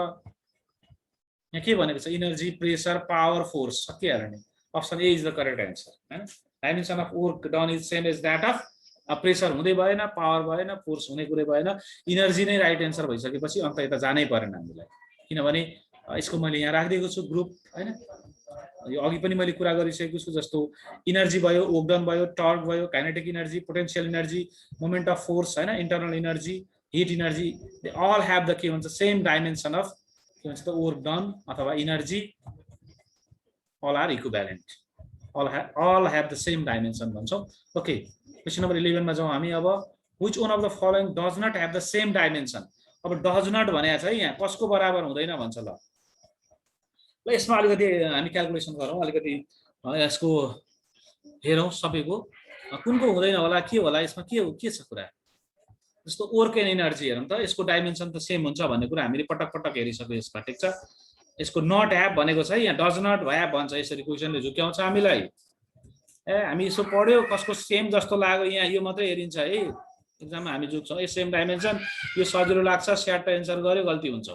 यहाँ के भनेको छ एनर्जी, प्रेशर, पावर, फोर्स सकिहाल्यो नि। Option A is the correct answer हैन। Dimension of work done is same as that of. Pressure हुँदै भएन, पावर भएन, फोर्स हुने कुरै भएन, एनर्जी नै राइट एन्सर भइसकेपछि अन्त यता जानै परेन हामीलाई, किनभने यसको मैले यहाँ राखिदिएको छु ग्रुप हैन। यो अघि पनि मैले कुरा गरिसकेको छु, जस्तो एनर्जी भयो, वर्क डन भयो, टर्क भयो, kinetic energy, potential energy, moment of force हैन, internal energy, heat energy, they all have the के भन्छ सेम डाइमेन्सन अफ के भन्छ त वर्क डन अथवा energy, all are equivalent, all have the same dimension भन्छौं। ओके, क्वेशन नम्बर 11 मा जाउँ हामी। अब which one of the following does not have the same dimension। अब does not भनेको छ है, यहाँ कसको बराबर हुँदैन भन्छ। ल यसमा अलिकति हामी क्याल्कुलेसन गरौँ, अलिकति यसको हेरौँ सबैको कुनको हुँदैन होला, के होला यसमा, के छ कुरा। जस्तो वर्क एन्ड एनर्जी हेरौँ त, यसको डाइमेन्सन त सेम हुन्छ भन्ने कुरा हामीले पटक पटक हेरिसक्यो यसमा, ठिक छ। यसको नट ह्याभ भनेको छ, यहाँ डज नट ह्याभ भन्छ, यसरी क्वेसनले झुक्याउँछ हामीलाई। हामी यसो पढ्यो, कसको सेम जस्तो लाग्यो यहाँ यो मात्रै हेरिन्छ है एक्जाममा, हामी झुक्छौँ। ए सेम डाइमेन्सन, यो सजिलो लाग्छ, स्याट एन्सर गर्यो, गल्ती हुन्छ।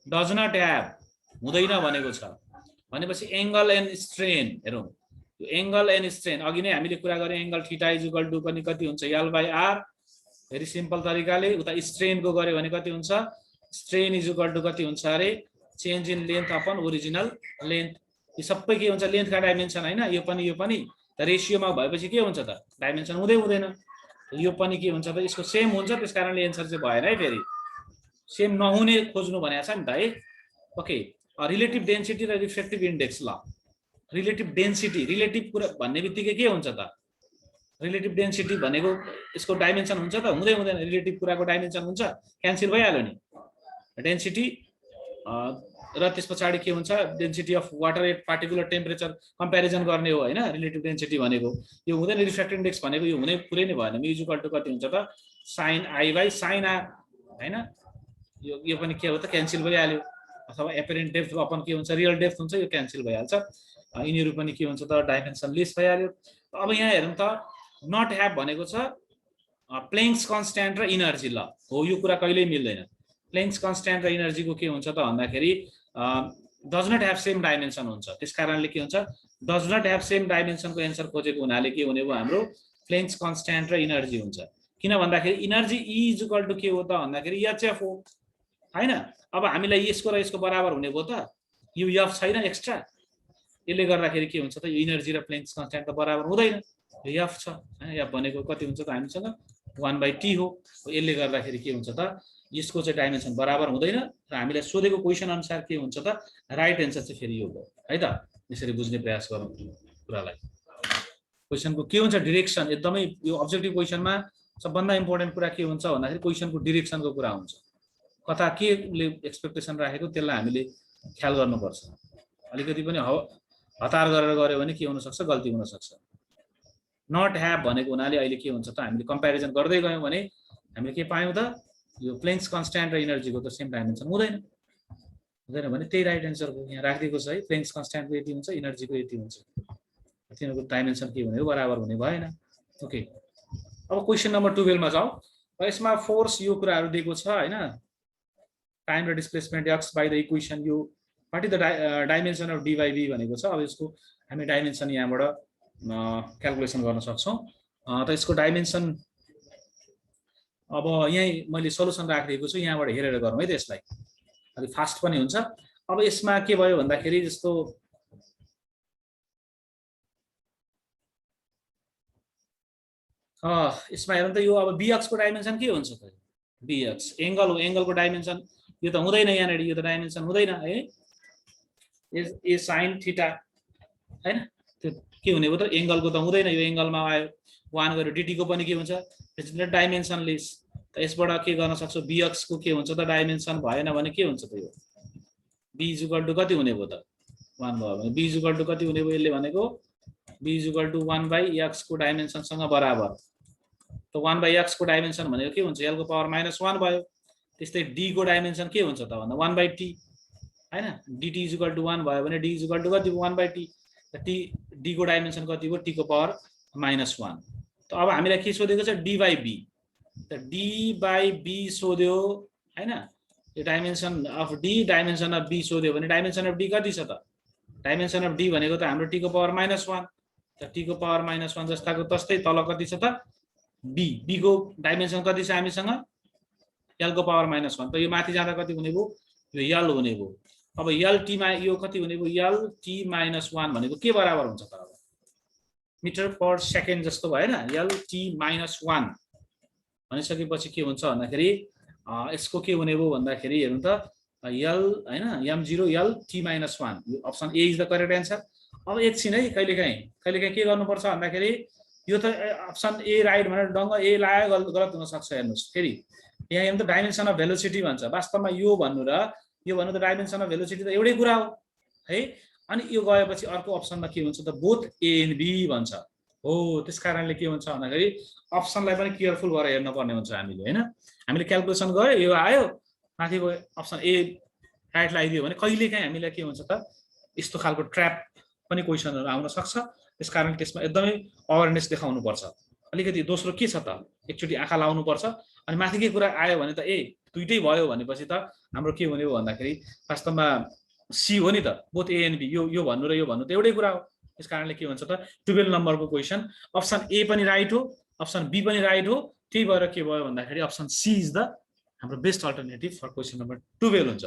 डज नट ह्याभ हुँदैन भनेको छ भनेपछि एङ्गल एन्ड स्ट्रेन हेरौँ। यो एङ्गल एन्ड स्ट्रेन अघि नै हामीले कुरा गऱ्यौँ, angle theta is equal to पनि कति हुन्छ, L/R। भेरी सिम्पल तरिकाले उता स्ट्रेनको गऱ्यो भने कति हुन्छ, स्ट्रेन इज इक्वल टु कति हुन्छ अरे, change in length upon original length. यो सबै के हुन्छ, लेन्थका डाइमेन्सन होइन, यो पनि रेसियोमा भएपछि के हुन्छ त, डाइमेन्सन हुँदै हुँदैन। यो पनि के हुन्छ त, यसको सेम हुन्छ, त्यस कारणले एन्सर चाहिँ भएन है। फेरि सेम नहुने खोज्नु भनेको छ नि त है। ओके, रिलेटिभ डेन्सिटी र रिफ्रेक्टिभ इन्डेक्स। ल रिलेटिभ डेन्सिटी, रिलेटिभ कुरा भन्ने बित्तिकै के हुन्छ त, रिलेटिभ डेन्सिटी भनेको यसको डाइमेन्सन हुन्छ त, हुँदै हुँदैन। रिलेटिभ कुराको डाइमेन्सन हुन्छ, क्यान्सल भइहाल्यो नि डेन्सिटी। र त्यस पछाडि के हुन्छ, density of water at particular temperature comparison गर्ने हो होइन, रिलेटिभ डेन्सिटी भनेको। यो हुँदैन, रिफ्रेक्टिभ इन्डेक्स भनेको यो हुने कुरै नै भएन। म्यु इक्वल टु कति हुन्छ त, sine i by sine r होइन। यो पनि के हो त, क्यान्सल भइहाल्यो। अथवा एपेरेन्ट डेप्थ अपन के हुन्छ, रियल डेप्थ हुन्छ, यो क्यान्सल भइहाल्छ। यिनीहरू पनि के हुन्छ त, डाइमेन्सन लेस भइहाल्यो। अब यहाँ हेरौँ त, नट ह्याभ भनेको छ प्लेङ्क्स कन्स्ट्यान्ट र इनर्जी। ल हो, यो कुरा कहिल्यै मिल्दैन। प्लेङ्क्स कन्स्ट्यान्ट र इनर्जीको के हुन्छ त भन्दाखेरि does not have same dimension हुन्छ। त्यस कारणले के हुन्छ, डज नट ह्याभ सेम डाइमेन्सनको एन्सर खोजेको हुनाले के हुने भयो, हाम्रो प्लेङ्क्स कन्स्ट्यान्ट र इनर्जी हुन्छ। किन भन्दाखेरि इनर्जी इज इक्वल टु के हो त भन्दाखेरि HF हो होइन। अब हामीलाई यसको र यसको बराबर हुने भयो त, यो F छैन एक्स्ट्रा, यसले गर्दाखेरि के हुन्छ त, यो इनर्जी र प्लेङ्क्स कन्स्ट्यान्ट त बराबर हुँदैन। यो F छ होइन, F भनेको कति हुन्छ त हामीसँग 1/T हो। यसले गर्दाखेरि के हुन्छ त, यसको चाहिँ डाइमेन्सन बराबर हुँदैन। र हामीलाई सोधेको क्वेसन अनुसार के हुन्छ त, राइट एन्सर चाहिँ फेरि यो भयो है त। यसरी बुझ्ने प्रयास गरौँ कुरालाई। क्वेसनको के हुन्छ डिरेक्सन, एकदमै यो अब्जेक्टिभ क्वेसनमा सबभन्दा इम्पोर्टेन्ट कुरा के हुन्छ भन्दाखेरि क्वेसनको डिरेक्सनको कुरा हुन्छ। कता केले एक्सपेक्टेसन राखेको त्यसलाई हामीले ख्याल गर्नुपर्छ। अलिकति पनि हतार गरेर गऱ्यो भने के हुनसक्छ, गल्ती हुनसक्छ। नट ह्याभ भनेको हुनाले अहिले के हुन्छ त, हामीले कम्पेरिजन गर्दै गयौँ भने हामीले के पायौँ त, यो प्लेङ्क्स कन्स्ट्यान्ट र इनर्जीको त सेम डाइमेन्सन हुँदैन भने त्यही राइट एन्सर हो। यहाँ राखिदिएको छ है, प्लेङ्क्स कन्स्ट्यान्टको यति हुन्छ, इनर्जीको यति हुन्छ, तिनीहरूको डाइमेन्सन के हुने हो, बराबर हुने भएन। ओके, अब क्वेसन नम्बर 12 मा जाउँ। यसमा फोर्स यो कुराहरू दिएको छ होइन, टाइम र displacement x by the equation, यो what is the dimension of डी/बी भनेको छ। अब यसको हामी डाइमेन्सन यहाँबाट क्यालकुलेसन गर्न सक्छौँ। त यसको डाइमेन्सन अब यहीँ मैले सल्युसन राखिदिएको छु, यहाँबाट हेरेर गरौँ है त। यसलाई अलिक फास्ट पनि हुन्छ। अब यसमा के भयो भन्दाखेरि जस्तो यसमा हेर्नु त, यो अब BX को डाइमेन्सन के हुन्छ त, BX एङ्गल हो, एङ्गलको डाइमेन्सन यो त हुँदैन यहाँनिर, यो त डाइमेन्सन हुँदैन है। ए साइन थीटा हैन, त्यो के हुने भयो त, एङ्गलको त हुँदैन, यो एङ्गलमा आयो 1 गऱ्यो। DT को पनि के हुन्छ, डाइमेन्सनलेस। त यसबाट के गर्न सक्छौ, BX को के हुन्छ त, डाइमेन्सन भएन भने के हुन्छ त, यो B इज इक्वल टु कति हुने भयो त, 1 भयो भने B इज इक्वल टु कति हुने भयो, यसले भनेको B is equal to 1/x को डाइमेन्सनसँग बराबर। त 1/x को डाइमेन्सन भनेको के हुन्छ, L को पावर -1 भयो। त्यस्तै D को डाइमेन्सन के हुन्छ त भन्दा 1/t हैन। DT इज इक्वल टु 1 भयो भने D इज इक्वल टु कति, 1/t। त D को डाइमेन्सन कति भयो, T को पावर -1। त अब हामीलाई के सोधेको छ, D/B। त D/B सोध्यो हैन, यो dimension of D, dimension of B सोध्यो भने डाइमेन्सन अफ D कति छ त, डाइमेन्सन अफ D भनेको त हाम्रो T को पावर -1। त T को पावर -1 जस्ताको तस्तै तल कति छ त, B को डाइमेन्सन कति छ हामीसँग, L को पावर -1। त यो माथि जाँदा कति हुने भयो, यो L हुने भयो। अब LT मा यो कति हुने भयो, LT -1 भनेको के बराबर हुन्छ त, अब मिटर पर सेकेन्ड जस्तो भएन, LT -1 भनिसकेपछि के हुन्छ भन्दाखेरि यसको के हुने भयो भन्दाखेरि हेर्नु त, L हैन, M0 LT -1, यो option A is the correct answer. अब एकछिन है, कहिलेकाहीँ के गर्नुपर्छ भन्दाखेरि यो त अप्सन ए राइट भनेर डङ्ग ए लाग्यो, गलत हुन सक्छ। हेर्नुस् फेरि यहाँ हेर्नु त, डाइमेन्सन अफ भेलोसिटी भन्छ, वास्तवमा यो भन्नु र यो भन्नु त डाइमेन्सन अफ भेलोसिटी त एउटै कुरा हो है। अनि यो गएपछि अर्को अप्सनमा के हुन्छ त, बोथ ए एन्ड बी भन्छ हो त्यस कारणले के हुन्छ भन्दाखेरि अप्सनलाई पनि केयरफुल गरेर हेर्न पर्ने हुन्छ हामीले हैन हामीले क्याल्कुलेसन गरे यो आयो माथि गयो अप्सन ए राइट लगाइदियो भने कहिलेकाहीँ हामीलाई के हुन्छ त यस्तो खालको ट्र्याप पनि क्वेसनहरु आउन सक्छ त्यसकारण त्यसमा एकदमै अवेरनेस देखाउनु पर्छ अलिकति दोस्रो के छ त एकचोटी आँखा लाउनु पर्छ अनि माथि के कुरा आयो भने त ए दुईटै भयो भनेपछि त हाम्रो के हुने हो भन्दाखेरि वास्तवमा सी हो नि त बोथ ए एन्ड बी यो भन्नु र यो भन्नु त एउटै कुरा हो त्यस कारणले के हुन्छ त 12 नम्बरको क्वेसन अप्सन ए पनि राइट हो अप्सन बी पनि राइट हो त्यही भएर के भयो भन्दाखेरि अप्सन सी इज द हाम्रो best alternative for question number 12 हुन्छ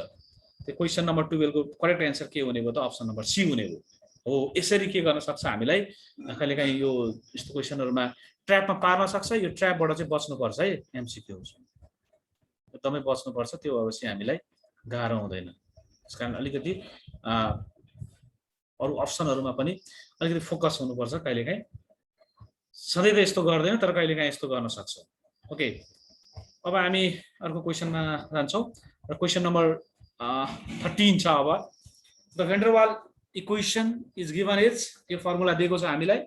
त्यो क्वेसन नम्बर 12 को करेक्ट एन्सर के हुने भयो त अप्सन नम्बर सी हुने हो यसरी के गर्न सक्छ हामीलाई कहिलेकाहीँ यो यस्तो क्वेसनहरुमा ट्र्यापमा पार्न सक्छ यो ट्र्यापबाट चाहिँ बच्नुपर्छ है एमसीक्यूज एकदमै बच्नुपर्छ त्यो अवश्य हामीलाई गाह्रो हुँदैन त्यसकारण अलिकति अरु अप्सनहरुमा पनि अलिकति फोकस हुनुपर्छ कहिलेकाहीँ सधैँ त यस्तो गर्दैन तर कहिलेकाहीँ यस्तो गर्न सक्छ ओके अब हामी अर्को क्वेसनमा जान्छौं र क्वेसन नम्बर 13 छ अब the van der Waal equation is given as यो फर्मुला दिएको छ हामीलाई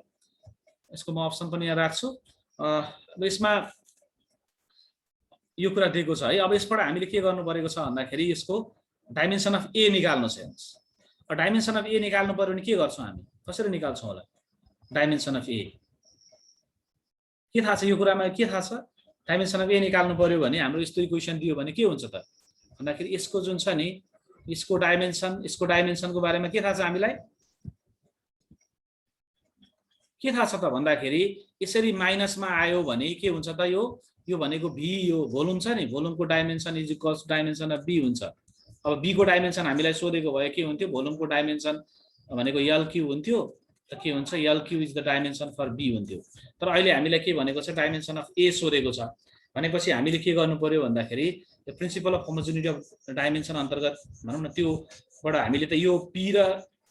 यसको म अप्सन पनि यहाँ राख्छु अब यसमा यो कुरा दिएको छ है अब यसबाट हामीले के गर्नु परेको छ भन्दाखेरि यसको डाइमेन्सन अफ ए निकाल्नु छ डाइमेन्सन अफ ए निकाल्नु पर्यो भने के गर्छौं हामी कसरी निकाल्छौं होला डाइमेन्सन अफ ए के थाहा छ यो कुरामा के थाहा छ डाइमेन्सन अफ ए निकाल्नु पर्यो भने हाम्रो यस्तो इक्वेसन दियो भने के हुन्छ त भन्दाखेरि यसको जुन छ नि यसको डाइमेन्सनको बारेमा के थाहा छ हामीलाई के थाहा छ त भन्दाखेरि यसरी माइनसमा आयो भने के हुन्छ त यो भनेको v यो भोल्युम छ नि भोल्युमको dimension is equals dimension of b हुन्छ अब b को डाइमेन्सन हामीलाई सोधेको भए के हुन्थ्यो भोल्युमको डाइमेन्सन भनेको l क्यूब हुन्थ्यो त के हुन्छ l cube is the dimension for b हुन्थ्यो तर अहिले हामीलाई के भनेको छ डाइमेन्सन अफ a सोधेको छ भनेपछि हामीले के गर्नु पर्यो भन्दाखेरि यो principal of homogeneity of dimension अन्तर्गत भनौं न त्योबाट हामीले त यो p र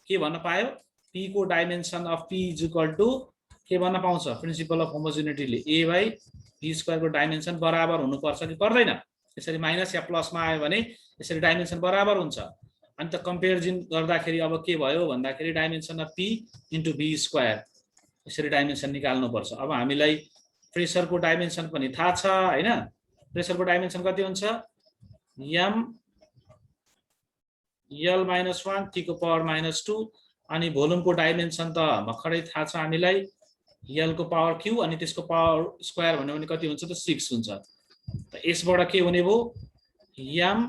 के भन्न पायो p को dimension of p is equal to के भन्न पाउँछ प्रिन्सिपल अफ होमोजेनिटीले a बाइ b स्क्वायर को डाइमेन्सन बराबर हुनुपर्छ कि पर्दैन यसरी माइनस या प्लसमा आयो भने यसरी डाइमेन्सन बराबर हुन्छ अनि त कम्पेरिजन गर्दाखेरि अब के भयो भन्दाखेरि dimension of p into b square यसरी डाइमेन्सन निकाल्नु पर्छ अब हामीलाई प्रेसरको डाइमेन्सन पनि थाहा छ हैन प्रेसरको डाइमेन्सन कति हुन्छ m l - 1 t को पावर -2 अनि भोल्युमको डाइमेन्सन त भर्खरै थाहा छ हामीलाई l को पावर q अनि त्यसको पावर स्क्वायर भन्यो भने कति हुन्छ त 6 हुन्छ त यसबाट के हुने भो m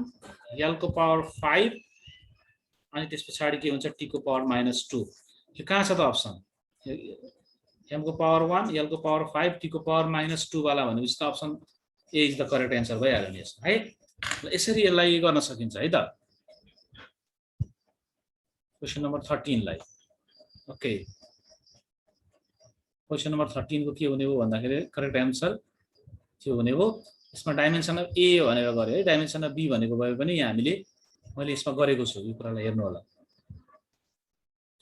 l को पावर 5 अनि त्यसपछि के हुन्छ t को पावर -2 यो कहाँ छ त अप्सन m को पावर 1 l को पावर 5 t को पावर -2 वाला भनेपछि त option A is the correct answer भइहाल्यो नि यसमा है यसरी यसलाई गर्न सकिन्छ है त क्वेशन नम्बर 13 लाई ओके क्वेशन नम्बर 13 को के हुने हो भन्दाखेरि करेक्ट एन्सर के हुने हो यसमा डाइमेन्सन अफ ए भनेर गरे है डाइमेन्सन अफ बी भनेको भए पनि यहाँ हामीले मैले यसमा गरेको छु यो कुरालाई हेर्नु होला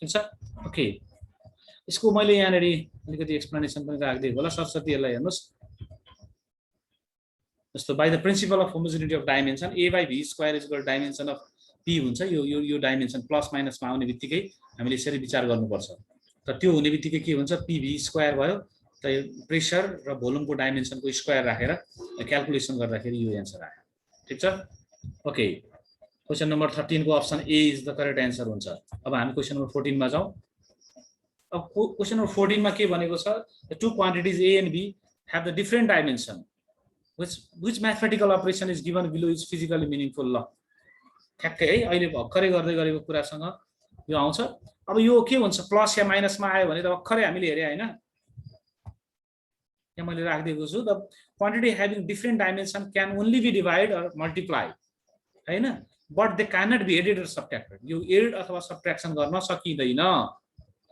ठीक छ ओके यसको मैले यहाँ नेरी अलिकति एक्सप्लेनेसन पनि राख्दिएको होला सरस्वती यसलाई हेर्नुस् जस्तो by the principle of homogeneity of dimension a by b square is equal dimension of p हुन्छ यो डाइमेन्सन प्लस माइनसमा आउने बित्तिकै हामीले यसरी विचार गर्नुपर्छ त त्यो हुने बित्तिकै के हुन्छ pv स्क्वायर भयो त प्रेसर र भोल्युमको डाइमेन्सनको स्क्वायर राखेर क्याल्कुलेसन गर्दाखेरि यो एन्सर आयो ठीक छ ओके क्वेशन नम्बर 13 को option A is the correct answer हुन्छ अब हामी क्वेशन नम्बर 14 मा जाउँ अब क्वेशन नम्बर 14 मा के भनेको छ the two quantities a and b have the different dimension which mathematical operation is given below is physically meaningful ल ठ्याक्कै है अहिले भर्खरै गर्दै गरेको कुरासँग यो आउँछ अब यो के हुन्छ प्लस या माइनसमा आयो भने त भर्खरै हामीले हेरे हैन यहाँ मैले राखिदिएको छु the quantity having different dimension can only be divide or multiply हैन but they can not be added or subtracted यो एड अथवा सब्ट्र्याक्सन गर्न सकिदैन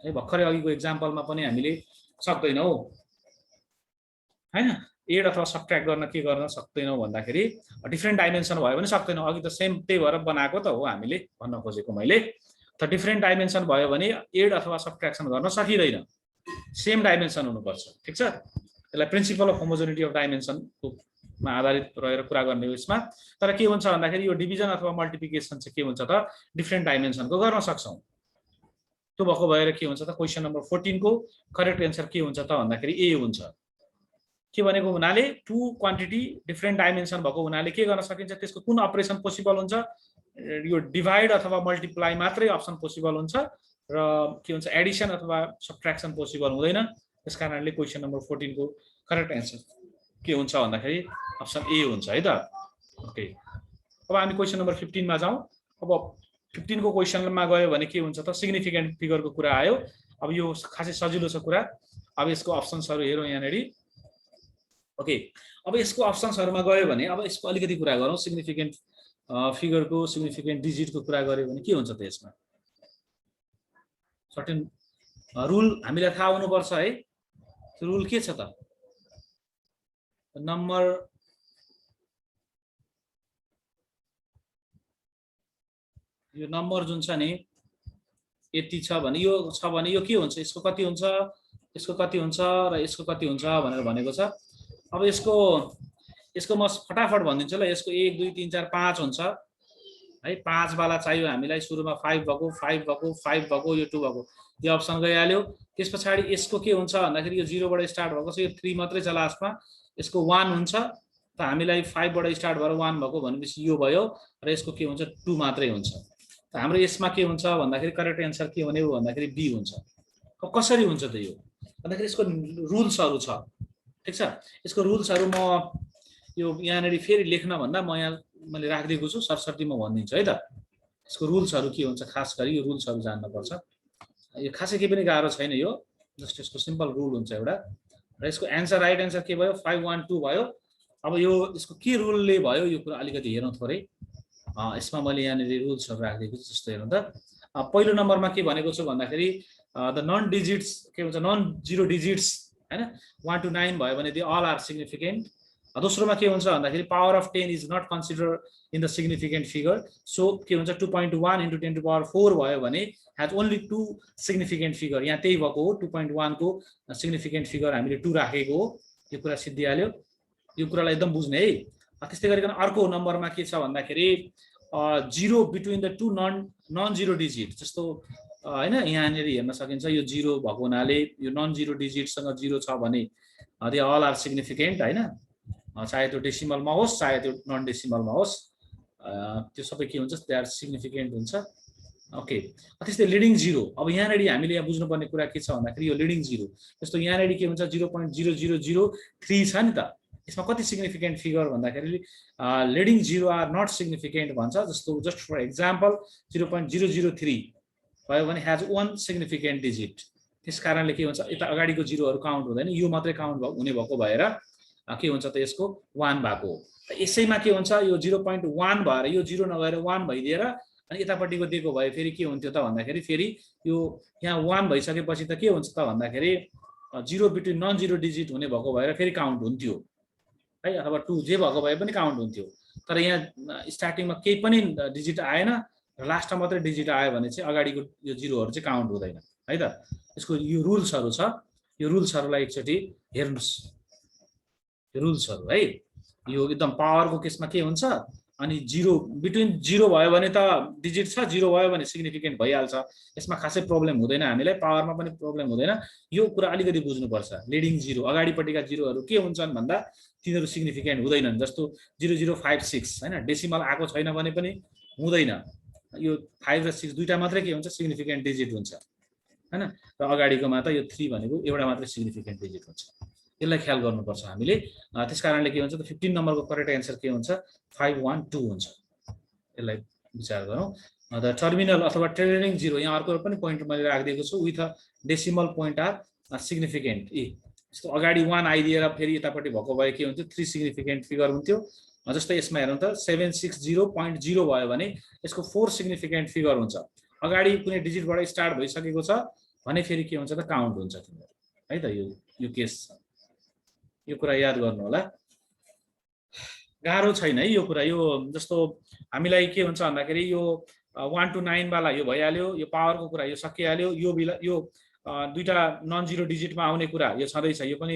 है भर्खरै अघिको एक्जाम्पलमा पनि हामीले सक्दैनौ हैन एड अथवा सब्ट्र्याक्ट गर्न के गर्न सक्दैनौ भन्दाखेरि डिफरेन्ट डाइमेन्सन भयो भने सक्दैनौ अघि त सेम त्यही भएर बनाएको त हो हामीले भन्न खोजेको मैले त डिफरेन्ट डाइमेन्सन भयो भने एड अथवा सब्ट्र्याक्सन गर्न सकिदैन सेम डाइमेन्सन हुनुपर्छ ठीक छ यसलाई प्रिन्सिपल अफ होमोजेनिटी अफ डाइमेन्सनको मा आधारित रहेर कुरा गर्ने यसमा तर के हुन्छ भन्दाखेरि यो डिभिजन अथवा मल्टिप्लिकेसन चाहिँ के हुन्छ त डिफरेन्ट डाइमेन्सनको गर्न सक्छौं त त्यो भएको भएर के हुन्छ त क्वेसन नम्बर 14 को करेक्ट एन्सर के हुन्छ त भन्दाखेरि ए हुन्छ। के भनेको हुनाले टु क्वान्टिटी डिफरेन्ट डाइमेन्सन भएको हुनाले के गर्न सकिन्छ, त्यसको कुन अपरेसन पोसिबल हुन्छ, यो डिभाइड अथवा मल्टिप्लाई मात्रै अप्सन पोसिबल हुन्छ र के हुन्छ एडिसन अथवा सब्ट्र्याक्सन पोसिबल हुँदैन। त्यस कारणले क्वेसन नम्बर 14 को करेक्ट एन्सर के हुन्छ भन्दाखेरि अप्सन ए हुन्छ है त। ओके, अब हामी क्वेसन नम्बर 15 मा जाउँ। अब 15 को क्वेसनमा गयो भने के हुन्छ त सिग्निफिकेन्ट फिगरको कुरा आयो। अब यो खासै सजिलो छ कुरा। अब यसको अप्सन्सहरु हेरौँ यहाँनेरि। ओके, अब यसको अप्सन्सहरुमा गयो भने अब यसको अलिकति कुरा गरौँ। सिग्निफिकेन्ट फिगरको सिग्निफिकेन्ट डिजिटको कुरा गर्यो भने के हुन्छ त यसमा सर्टेन रुल हामीलाई थाहा हुनुपर्छ है। त्यो रुल के छ त, नम्बर यो नम्बर जुन छ नि यति छ भने यो के हुन्छ, यसको कति हुन्छ, यसको कति हुन्छ र यसको कति हुन्छ भनेर भनेको छ। अब यसको म फटाफट भनिदिन्छु ल। यसको 1 2 3 4 5 हुन्छ है। 5 वाला चाहियो हामीलाई। सुरुमा 5 भएको 5 भएको 5 भएको यो 2 भएको, यो अप्सन गइहाल्यो। त्यसपछि यसको के हुन्छ भन्दाखेरि यो 0 बाट स्टार्ट भएको छ, यो 3 मात्रै छ लास्टमा। यसको 1 हुन्छ त हामीलाई 5 बाट स्टार्ट भएर 1 भएको भनेपछि यो भयो र यसको के हुन्छ 2 मात्रै हुन्छ। त हाम्रो यसमा के हुन्छ भन्दाखेरि करेक्ट एन्सर के हुने हो भन्दाखेरि बी हुन्छ। कसरी हुन्छ त यो भन्दाखेरि यसको रुल्सहरु छ। ठीक छ, यसको रुल्सहरु म यो यहाँनेरि फेरि लेख्न भन्दा मैले राखिदिएको छु, सरसर्ती म भनिदिन्छु है त। यसको रुल्सहरु के हुन्छ, खास गरी यो रुल्सहरु जान्न पर्छ। यो खासै के पनि गाह्रो छैन, यो जस्ट यसको सिम्पल रुल हुन्छ एउटा। र यसको एन्सर राइट एन्सर के भयो 5 1 2 भयो। अब यो यसको के रुलले भयो यो कुरा अलिकति हेरौँ थोरै। यसमा मैले यहाँनेरि रुल्सहरु राखिदिएको छु। जस्तो हेरौँ त, पहिलो नम्बरमा के भनेको छु भन्दाखेरि द नन डिजिट्स के हुन्छ, नन जिरो डिजिट्स हैन, 1 to 9 भयो भने दे अल आर सिग्निफिकेन्ट। दोस्रोमा के हुन्छ भन्दाखेरि power of 10 is not consider in the significant figure. So के हुन्छ 2.1 into 10 to the power 4 भयो भने हैज ओन्ली 2 सिग्निफिकेन्ट फिगर। यहाँ त्यही भएको हो, 2.1 को सिग्निफिकेन्ट फिगर हामीले 2 राखेको हो। यो कुरा सिद्धिहाल्यो। यो कुरालाई एकदम बुझ्ने है। त्यस्तै गरिकन अर्को नम्बरमा के छ भन्दाखेरि 0 between the two non zero digit. जस्तो हैन, यहाँनेरि हेर्न सकिन्छ यो 0 भएको हुनाले यो नन जिरो डिजिटसँग 0 छ भने दे अल आर सिग्निफिकेन्ट हैन। चाहे त्यो डेसिमलमा होस् चाहे त्यो नन डेसिमलमा होस्, त्यो सबै के हुन्छ दे आर सिग्निफिकेन्ट हुन्छ। ओके, त्यस्तै लिडिङ 0। अब यहाँनेरि हामीले यहाँ बुझ्नुपर्ने कुरा के छ भन्दाखेरि यो लिडिङ 0 जस्तो यहाँनेरि के हुन्छ 0.0003 छ नि त। यसमा कति सिग्निफिकेन्ट फिगर भन्दाखेरि लिडिङ 0 आर नट सिग्निफिकेन्ट भन्छ। जस्तो जस्ट फर एक्जाम्पल 0.003 भयो भने हैज 1 सिग्निफिकेन्ट डिजिट। त्यस कारणले के हुन्छ यता अगाडिको 0हरु काउन्ट हुँदैन, यो मात्रै काउन्ट हुने भएको भएर के हुन्छ त यसको 1 भएको। यसैमा के हुन्छ यो 0.1 भएर यो 0 नभएर 1 भइदिएर अनि यतापट्टिको दिएको भए फेरि के हुन्थ्यो त भन्दाखेरि फेरि यो यहाँ 1 भइसकेपछि त के हुन्छ त भन्दाखेरि 0 बिट्विन नन जिरो डिजिट हुने भएको भएर फेरि काउन्ट हुन्थ्यो है, अथवा 2 जे भएको भए पनि काउन्ट हुन्थ्यो। तर यहाँ स्टार्टिङमा केही पनि डिजिट आएन र लास्टमा मात्रै डिजिट आयो भने चाहिँ अगाडिको यो 0हरु चाहिँ काउन्ट हुँदैन है त। यसको यो रुल्सहरु छ, यो रुल्सहरुलाई एकचोटी हेर्नुस्। रुल्सहरु है, यो एकदम पावरको केसमा के हुन्छ अनि 0 बिट्विन 0 भयो भने त डिजिट छ, 0 भयो भने सिग्निफिकेन्ट भइहाल्छ। यसमा खासै प्रब्लम हुँदैन हामीलाई, पावरमा पनि प्रब्लम हुँदैन। यो कुरा अलिकति बुझ्नुपर्छ। लिडिङ 0 अगाडिपट्टिका 0हरु के हुन्छन् भन्दा तिनीहरु सिग्निफिकेन्ट हुँदैनन्। जस्तो 0056 हैन, डेसिमल आएको छैन भने पनि हुँदैन। यो 5 र 6 दुईटा मात्रै के हुन्छ सिग्निफिकेन्ट डिजिट हुन्छ हैन, र अगाडिकोमा त यो 3 भनेको एउटा मात्रै सिग्निफिकेन्ट डिजिट हुन्छ। यसलाई ख्याल गर्नुपर्छ हामीले। त्यसकारणले के हुन्छ त 15 नम्बरको करेक्ट एन्सर के हुन्छ 512 हुन्छ। यसलाई विचार गरौँ। द टर्मिनल अथवा ट्रेलिङ 0 यहाँ अर्को पनि पोइन्ट मैले राखिदिएको छु with decimal point are significant. यस्तो अगाडि 1 आइदिएर फेरि यतापट्टि भएको भए के हुन्थ्यो 3 सिग्निफिकेन्ट फिगर हुन्थ्यो। जस्तै यसमा हेरौँ त 760.0 भयो भने यसको 4 सिग्निफिकेन्ट फिगर हुन्छ। अगाडि कुनै डिजिटबाट स्टार्ट भइसकेको छ भने फेरि के हुन्छ त काउन्ट हुन्छ तिनीहरु है त। यो केस छ, यो कुरा याद गर्नु होला। गाह्रो छैन है यो कुरा। यो जस्तो हामीलाई के हुन्छ भन्दाखेरि यो 1 to 9 वाला यो भइहाल्यो, यो पावरको कुरा यो सकिहाल्यो। यो दुईटा नन जिरो डिजिटमा आउने कुरा यो छँदैछ, यो पनि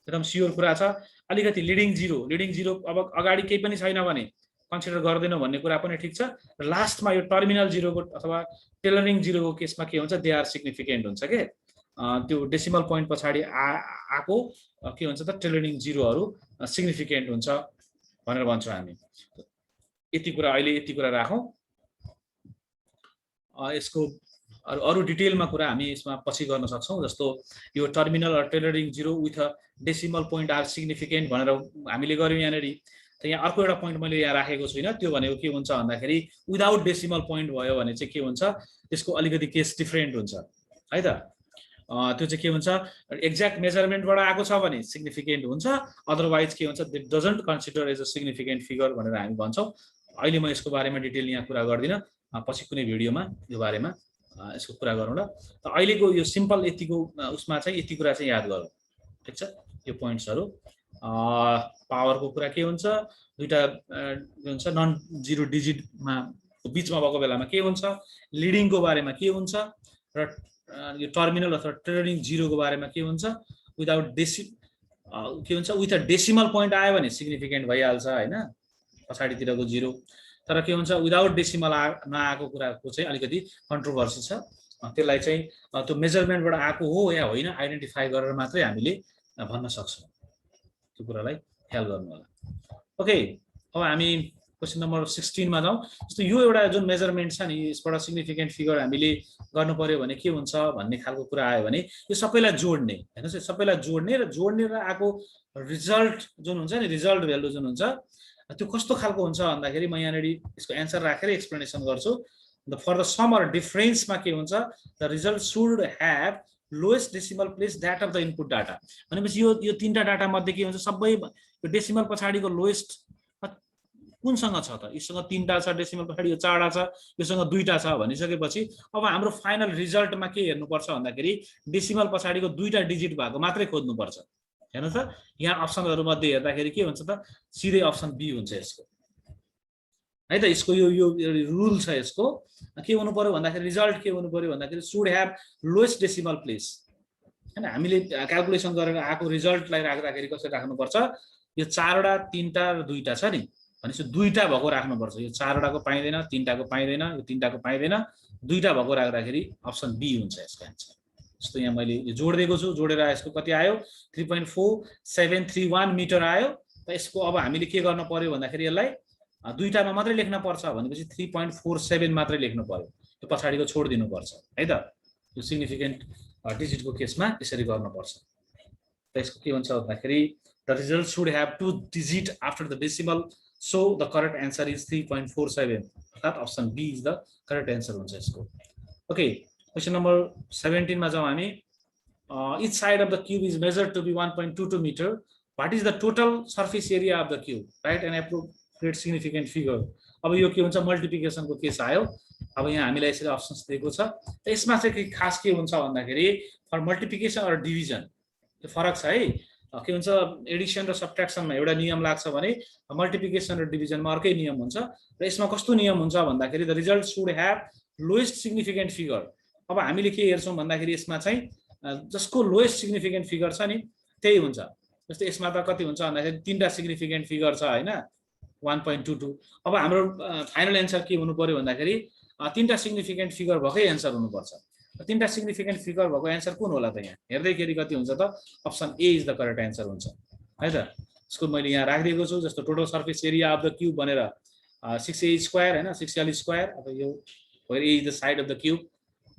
एकदम स्योर कुरा छ। अलिकति लिडिङ 0 अब अगाडि केही पनि छैन भने कन्सिडर गर्दैनौँ भन्ने कुरा पनि ठिक छ। र लास्टमा यो टर्मिनल जिरोको अथवा टेलरिङ जिरोको केसमा के हुन्छ, दे आर सिग्निफिकेन्ट हुन्छ के त्यो डेसिमल पोइन्ट पछाडि आएको के हुन्छ त टेलरिङ जिरोहरू सिग्निफिकेन्ट हुन्छ भनेर भन्छौँ हामी। यति कुरा राखौँ। यसको अरू डिटेलमा कुरा हामी यसमा पछि गर्न सक्छौँ। जस्तो यो टर्मिनल र trailing zero with a decimal point are significant भनेर हामीले गर्यौँ यहाँनिर। त यहाँ अर्को एउटा पोइन्ट मैले यहाँ राखेको छुइनँ, त्यो भनेको के हुन्छ भन्दाखेरि विदाउट डेसिमल पोइन्ट भयो भने चाहिँ के हुन्छ, त्यसको अलिकति केस डिफ्रेन्ट हुन्छ है त। त्यो चाहिँ के हुन्छ, एक्ज्याक्ट मेजरमेन्टबाट आएको छ भने सिग्निफिकेन्ट हुन्छ, अदरवाइज के हुन्छ, they doesn't consider as a significant figure भनेर हामी भन्छौँ। अहिले म यसको बारेमा डिटेल यहाँ कुरा गर्दिनँ, पछि कुनै भिडियोमा यो बारेमा यसको कुरा गरौँ ल। त अहिलेको यो सिम्पल यतिको उसमा चाहिँ यति कुरा चाहिँ याद गरौँ, ठिक छ। यो पोइन्ट्सहरू पावरको कुरा के हुन्छ, दुईटा के हुन्छ नन जिरो डिजिटमा बिचमा भएको बेलामा के हुन्छ, लिडिङको बारेमा के हुन्छ, र यो टर्मिनल अथवा टेलरिङ जिरोको बारेमा के हुन्छ, विदाउट के हुन्छ विथ अ डेसिमल पोइन्ट आयो भने सिग्निफिकेन्ट भइहाल्छ होइन, पछाडितिरको जिरो। तर के हुन्छ विदाउट डेसिमल नआएको कुराको चाहिँ अलिकति कन्ट्रोभर्सी छ। त्यसलाई चाहिँ त्यो मेजरमेन्टबाट आएको हो या होइन आइडेन्टिफाई गरेर मात्रै हामीले भन्न सक्छौँ। त्यो कुरालाई ख्याल गर्नु होला। ओके, अब हामी क्वेसन नम्बर 16 मा जाउँ। जस्तो यो एउटा जुन मेजरमेन्ट छ नि, यसबाट सिग्निफिकेन्ट फिगर हामीले गर्नु पर्यो भने के हुन्छ भन्ने खालको कुरा आयो भने यो सबैलाई जोड्ने, हेर्नुहोस् सबैलाई जोड्ने र आएको रिजल्ट जुन हुन्छ नि, रिजल्ट भ्यालु जुन हुन्छ त्यो कस्तो खालको हुन्छ भन्दाखेरि म यहाँनिर यसको एन्सर राखेर एक्सप्लेनेसन गर्छु। फर द सम अर डिफरेन्समा के हुन्छ, the result should have lowest decimal place that of the input data. भनेपछि यो तीनटा डाटा मध्ये के हुन्छ, सबै यो डेसिमल पछाडिको लोएस्ट कुनसँग छ त, यससँग तीनटा छ डेसिमल पछाडि, यो चारवटा छ, योसँग दुईटा छ भनिसकेपछि अब हाम्रो फाइनल रिजल्टमा के हेर्नुपर्छ भन्दाखेरि डेसिमल पछाडिको दुईटा डिजिट भएको मात्रै खोज्नुपर्छ। हेर्नु त यहाँ अप्सनहरू मध्ये हेर्दाखेरि के हुन्छ त, सिधै अप्सन बी हुन्छ यसको है त। यसको यो रुल छ, यसको के हुनु पर्यो भन्दाखेरि रिजल्ट के हुनु पर्यो भन्दाखेरि should have lowest decimal place हैन। हामीले क्याल्कुलेसन गरेर आएको रिजल्टलाई राख्दाखेरि कसरी राख्नुपर्छ, यो चारवटा तीनटा र दुईटा छ नि, भनेपछि दुईटा भएको राख्नुपर्छ। यो चारवटाको पाइँदैन, तीनटाको पाइँदैन, यो तीनटाको पाइँदैन, दुईटा भएको राख्दाखेरि अप्सन बी हुन्छ यसको एन्सर। जस्तो यहाँ मैले यो जोडिदिएको छु, जोडेर यसको कति आयो 3.4731 मिटर आयो। त यसको अब हामीले के गर्न पर्यो भन्दाखेरि यसलाई दुईटामा मात्रै लेख्न पर्छ भनेपछि 3.47 मात्रै लेख्नु पर्यो, यो पछाडिको छोडिदिनु पर्छ है त। यो सिग्निफिकेन्ट डिजिटको केसमा यसरी गर्नुपर्छ। त यसको के हुन्छ भन्दाखेरि the result should have 2 digit after the decimal, so the correct answer is 3.47, अर्थात् option B is the correct answer हुन्छ यसको। ओके, क्वेसन नम्बर 17 मा जाउँ हामी। Each side of the cube is measured to be 1.22 meter, what is the total surface area of the cube, write and appropriate significant figure. अब यो के हुन्छ, मल्टिप्लिकेसनको case आयो। अब यहाँ हामीलाई यसरी अप्सन्स दिएको छ। त यसमा चाहिँ खास के हुन्छ भन्दाखेरि फर मल्टिप्लिकेसन अर डिभिजन त्यो फरक छ है। के हुन्छ एडिसन र सब्ट्र्याक्सनमा एउटा नियम लाग्छ भने मल्टिप्लिकेसन र डिभिजनमा अर्कै नियम हुन्छ। र यसमा कस्तो नियम हुन्छ भन्दाखेरि the result should have lowest significant figure. अब हामीले के हेर्छौँ भन्दाखेरि यसमा चाहिँ जसको लोएस्ट सिग्निफिकेन्ट फिगर छ नि त्यही हुन्छ। जस्तै यसमा त कति हुन्छ भन्दाखेरि तीनटा सिग्निफिकेन्ट फिगर छ होइन, 1.22। अब हाम्रो फाइनल एन्सर के हुनु पर्यो भन्दाखेरि तीनटा सिग्निफिकेन्ट फिगर भएकै एन्सर हुनुपर्छ। तीनटा सिग्निफिकेन्ट फिगर भएको एन्सर कुन होला त, यहाँ हेर्दैखेरि कति हुन्छ त, option A is the correct answer हुन्छ है त। यसको मैले यहाँ राखिदिएको छु। जस्तो total surface area of the cube भनेर 6a स्क्वायर होइन, 6l स्क्वायर। अब यो where A is the side of the cube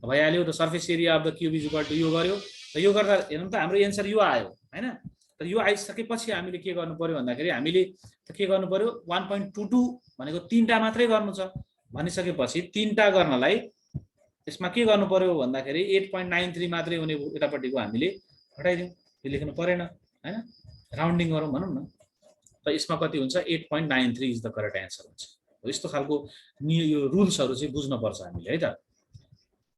भइहाल्यो। The surface area of the cube is equal to यो गर्यो। र यो गर्दा हेर्नु त हाम्रो एन्सर यो आयो होइन। तर यो आइसकेपछि हामीले के गर्नु पर्यो भन्दाखेरि हामीले के गर्नु पर्यो, 1.22 भनेको तीनटा मात्रै गर्नु छ भनिसकेपछि तीनटा गर्नलाई यसमा के गर्नु पर्यो भन्दाखेरि 8.93 मात्रै हुने यतापट्टिको हामीले हटाइदिउँ, यो लेख्नु परेन होइन, राउन्डिङ गरौँ भनौँ न। त यसमा कति हुन्छ, 8.93 इज द करेक्ट एन्सर हुन्छ। यस्तो खालको यो रुल्सहरू चाहिँ बुझ्नुपर्छ हामीले है त।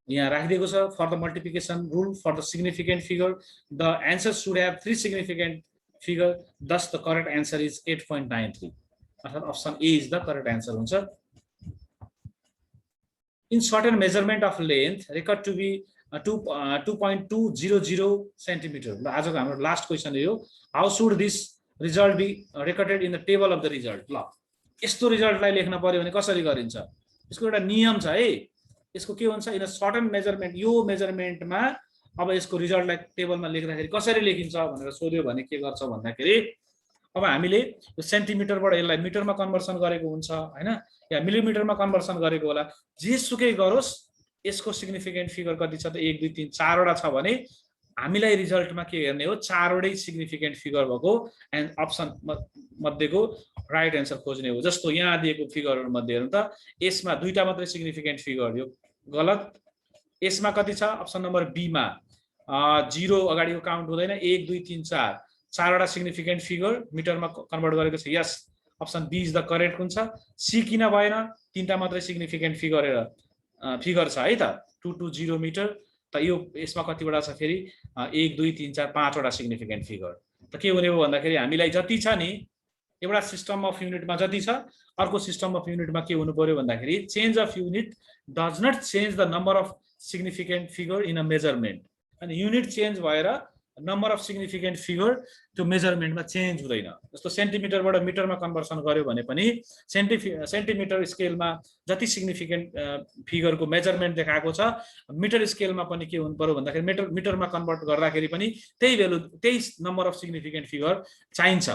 यहाँ राखिदिएको छ for the multiplication rule for the significant figure the answer should have 3 significant figure, thus the correct answer is 8.93, अर्थात् option A is the correct answer हुन्छ। In certain measurement of length record to be 2.200 centimeter. आजको हाम्रो last question हो, how should this result be recorded in the table of the result. ल यस्तो रिजल्टलाई लेख्न पर्यो भने कसरी गरिन्छ यसको एउटा नियम छ है यसको के हुन्छ इन अ सर्टन मेजरमेन्ट यो मेजरमेन्टमा अब यसको रिजल्टलाई टेबलमा लेख्दाखेरि कसरी लेखिन्छ भनेर सोध्यो भने के गर्छ भन्दाखेरि अब हामीले यो सेन्टिमिटरबाट यसलाई मिटरमा कन्भर्सन गरेको हुन्छ हैन या मिलिमिटरमा कन्भर्सन गरेको होला जेसुकै गरोस् यसको सिग्निफिकेन्ट फिगर कति छ त 1 2 3 4 वटा छ भने हामीलाई रिजल्टमा के हेर्ने हो 4 वटै सिग्निफिकेन्ट फिगर भएको एन्ड अप्सन मध्येको राइट एन्सर खोज्ने हो जस्तो यहाँ दिएको फिगरहरु मध्ये हेर्नु त यसमा दुईटा मात्रै सिग्निफिकेन्ट फिगर यो गलत यसमा कति छ अप्सन नम्बर बी मा 0 अगाडिको काउन्ट हुँदैन 1 2 3 4 चारवटा सिग्निफिकेन्ट फिगर मिटरमा कन्भर्ट गरेको छ यस option B is the correct हुन्छ सी किन भएन तीनटा मात्रै सिग्निफिकेन्ट फिगर छ है त 220 मिटर त यो यसमा कतिवटा छ फेरि 1 2 3 4 5 वटा सिग्निफिकेन्ट फिगर त के हुने हो भन्दाखेरि हामीलाई जति छ नि एउटा सिस्टम अफ युनिटमा जति छ अर्को सिस्टम अफ युनिटमा के हुनु पर्यो भन्दाखेरि change of unit does not change the number of significant figure in a measurement अनि युनिट चेन्ज भएर नम्बर अफ सिग्निफिकेन्ट फिगर त्यो मेजरमेन्टमा चेन्ज हुँदैन जस्तो सेन्टिमिटरबाट मिटरमा कन्भर्सन गर्यो भने पनि सेन्टिमिटर स्केलमा जति सिग्निफिकेन्ट फिगरको मेजरमेन्ट देखाएको छ मिटर स्केलमा पनि के हुनु पर्यो भन्दाखेरि मिटरमा कन्भर्ट गर्दाखेरि पनि त्यही भ्यालु त्यही नम्बर अफ सिग्निफिकेन्ट फिगर चाहिन्छ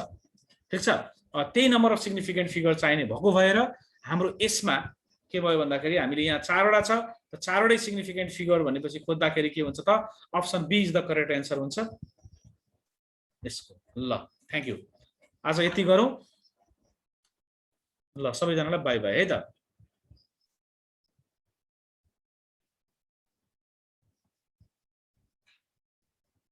ठीक छ त्यही नम्बर अफ सिग्निफिकेन्ट फिगर चाहिने भएको भएर हाम्रो यसमा के भयो भन्दाखेरि हामीले यहाँ 4 वटा छ त 4 वटै सिग्निफिकेन्ट फिगर भनेपछि खोज्दाखेरि के हुन्छ त option B is the correct answer हुन्छ यसको ल थ्यांक यू आज यति गरौँ ल सबैजनालाई बाइ बाइ है त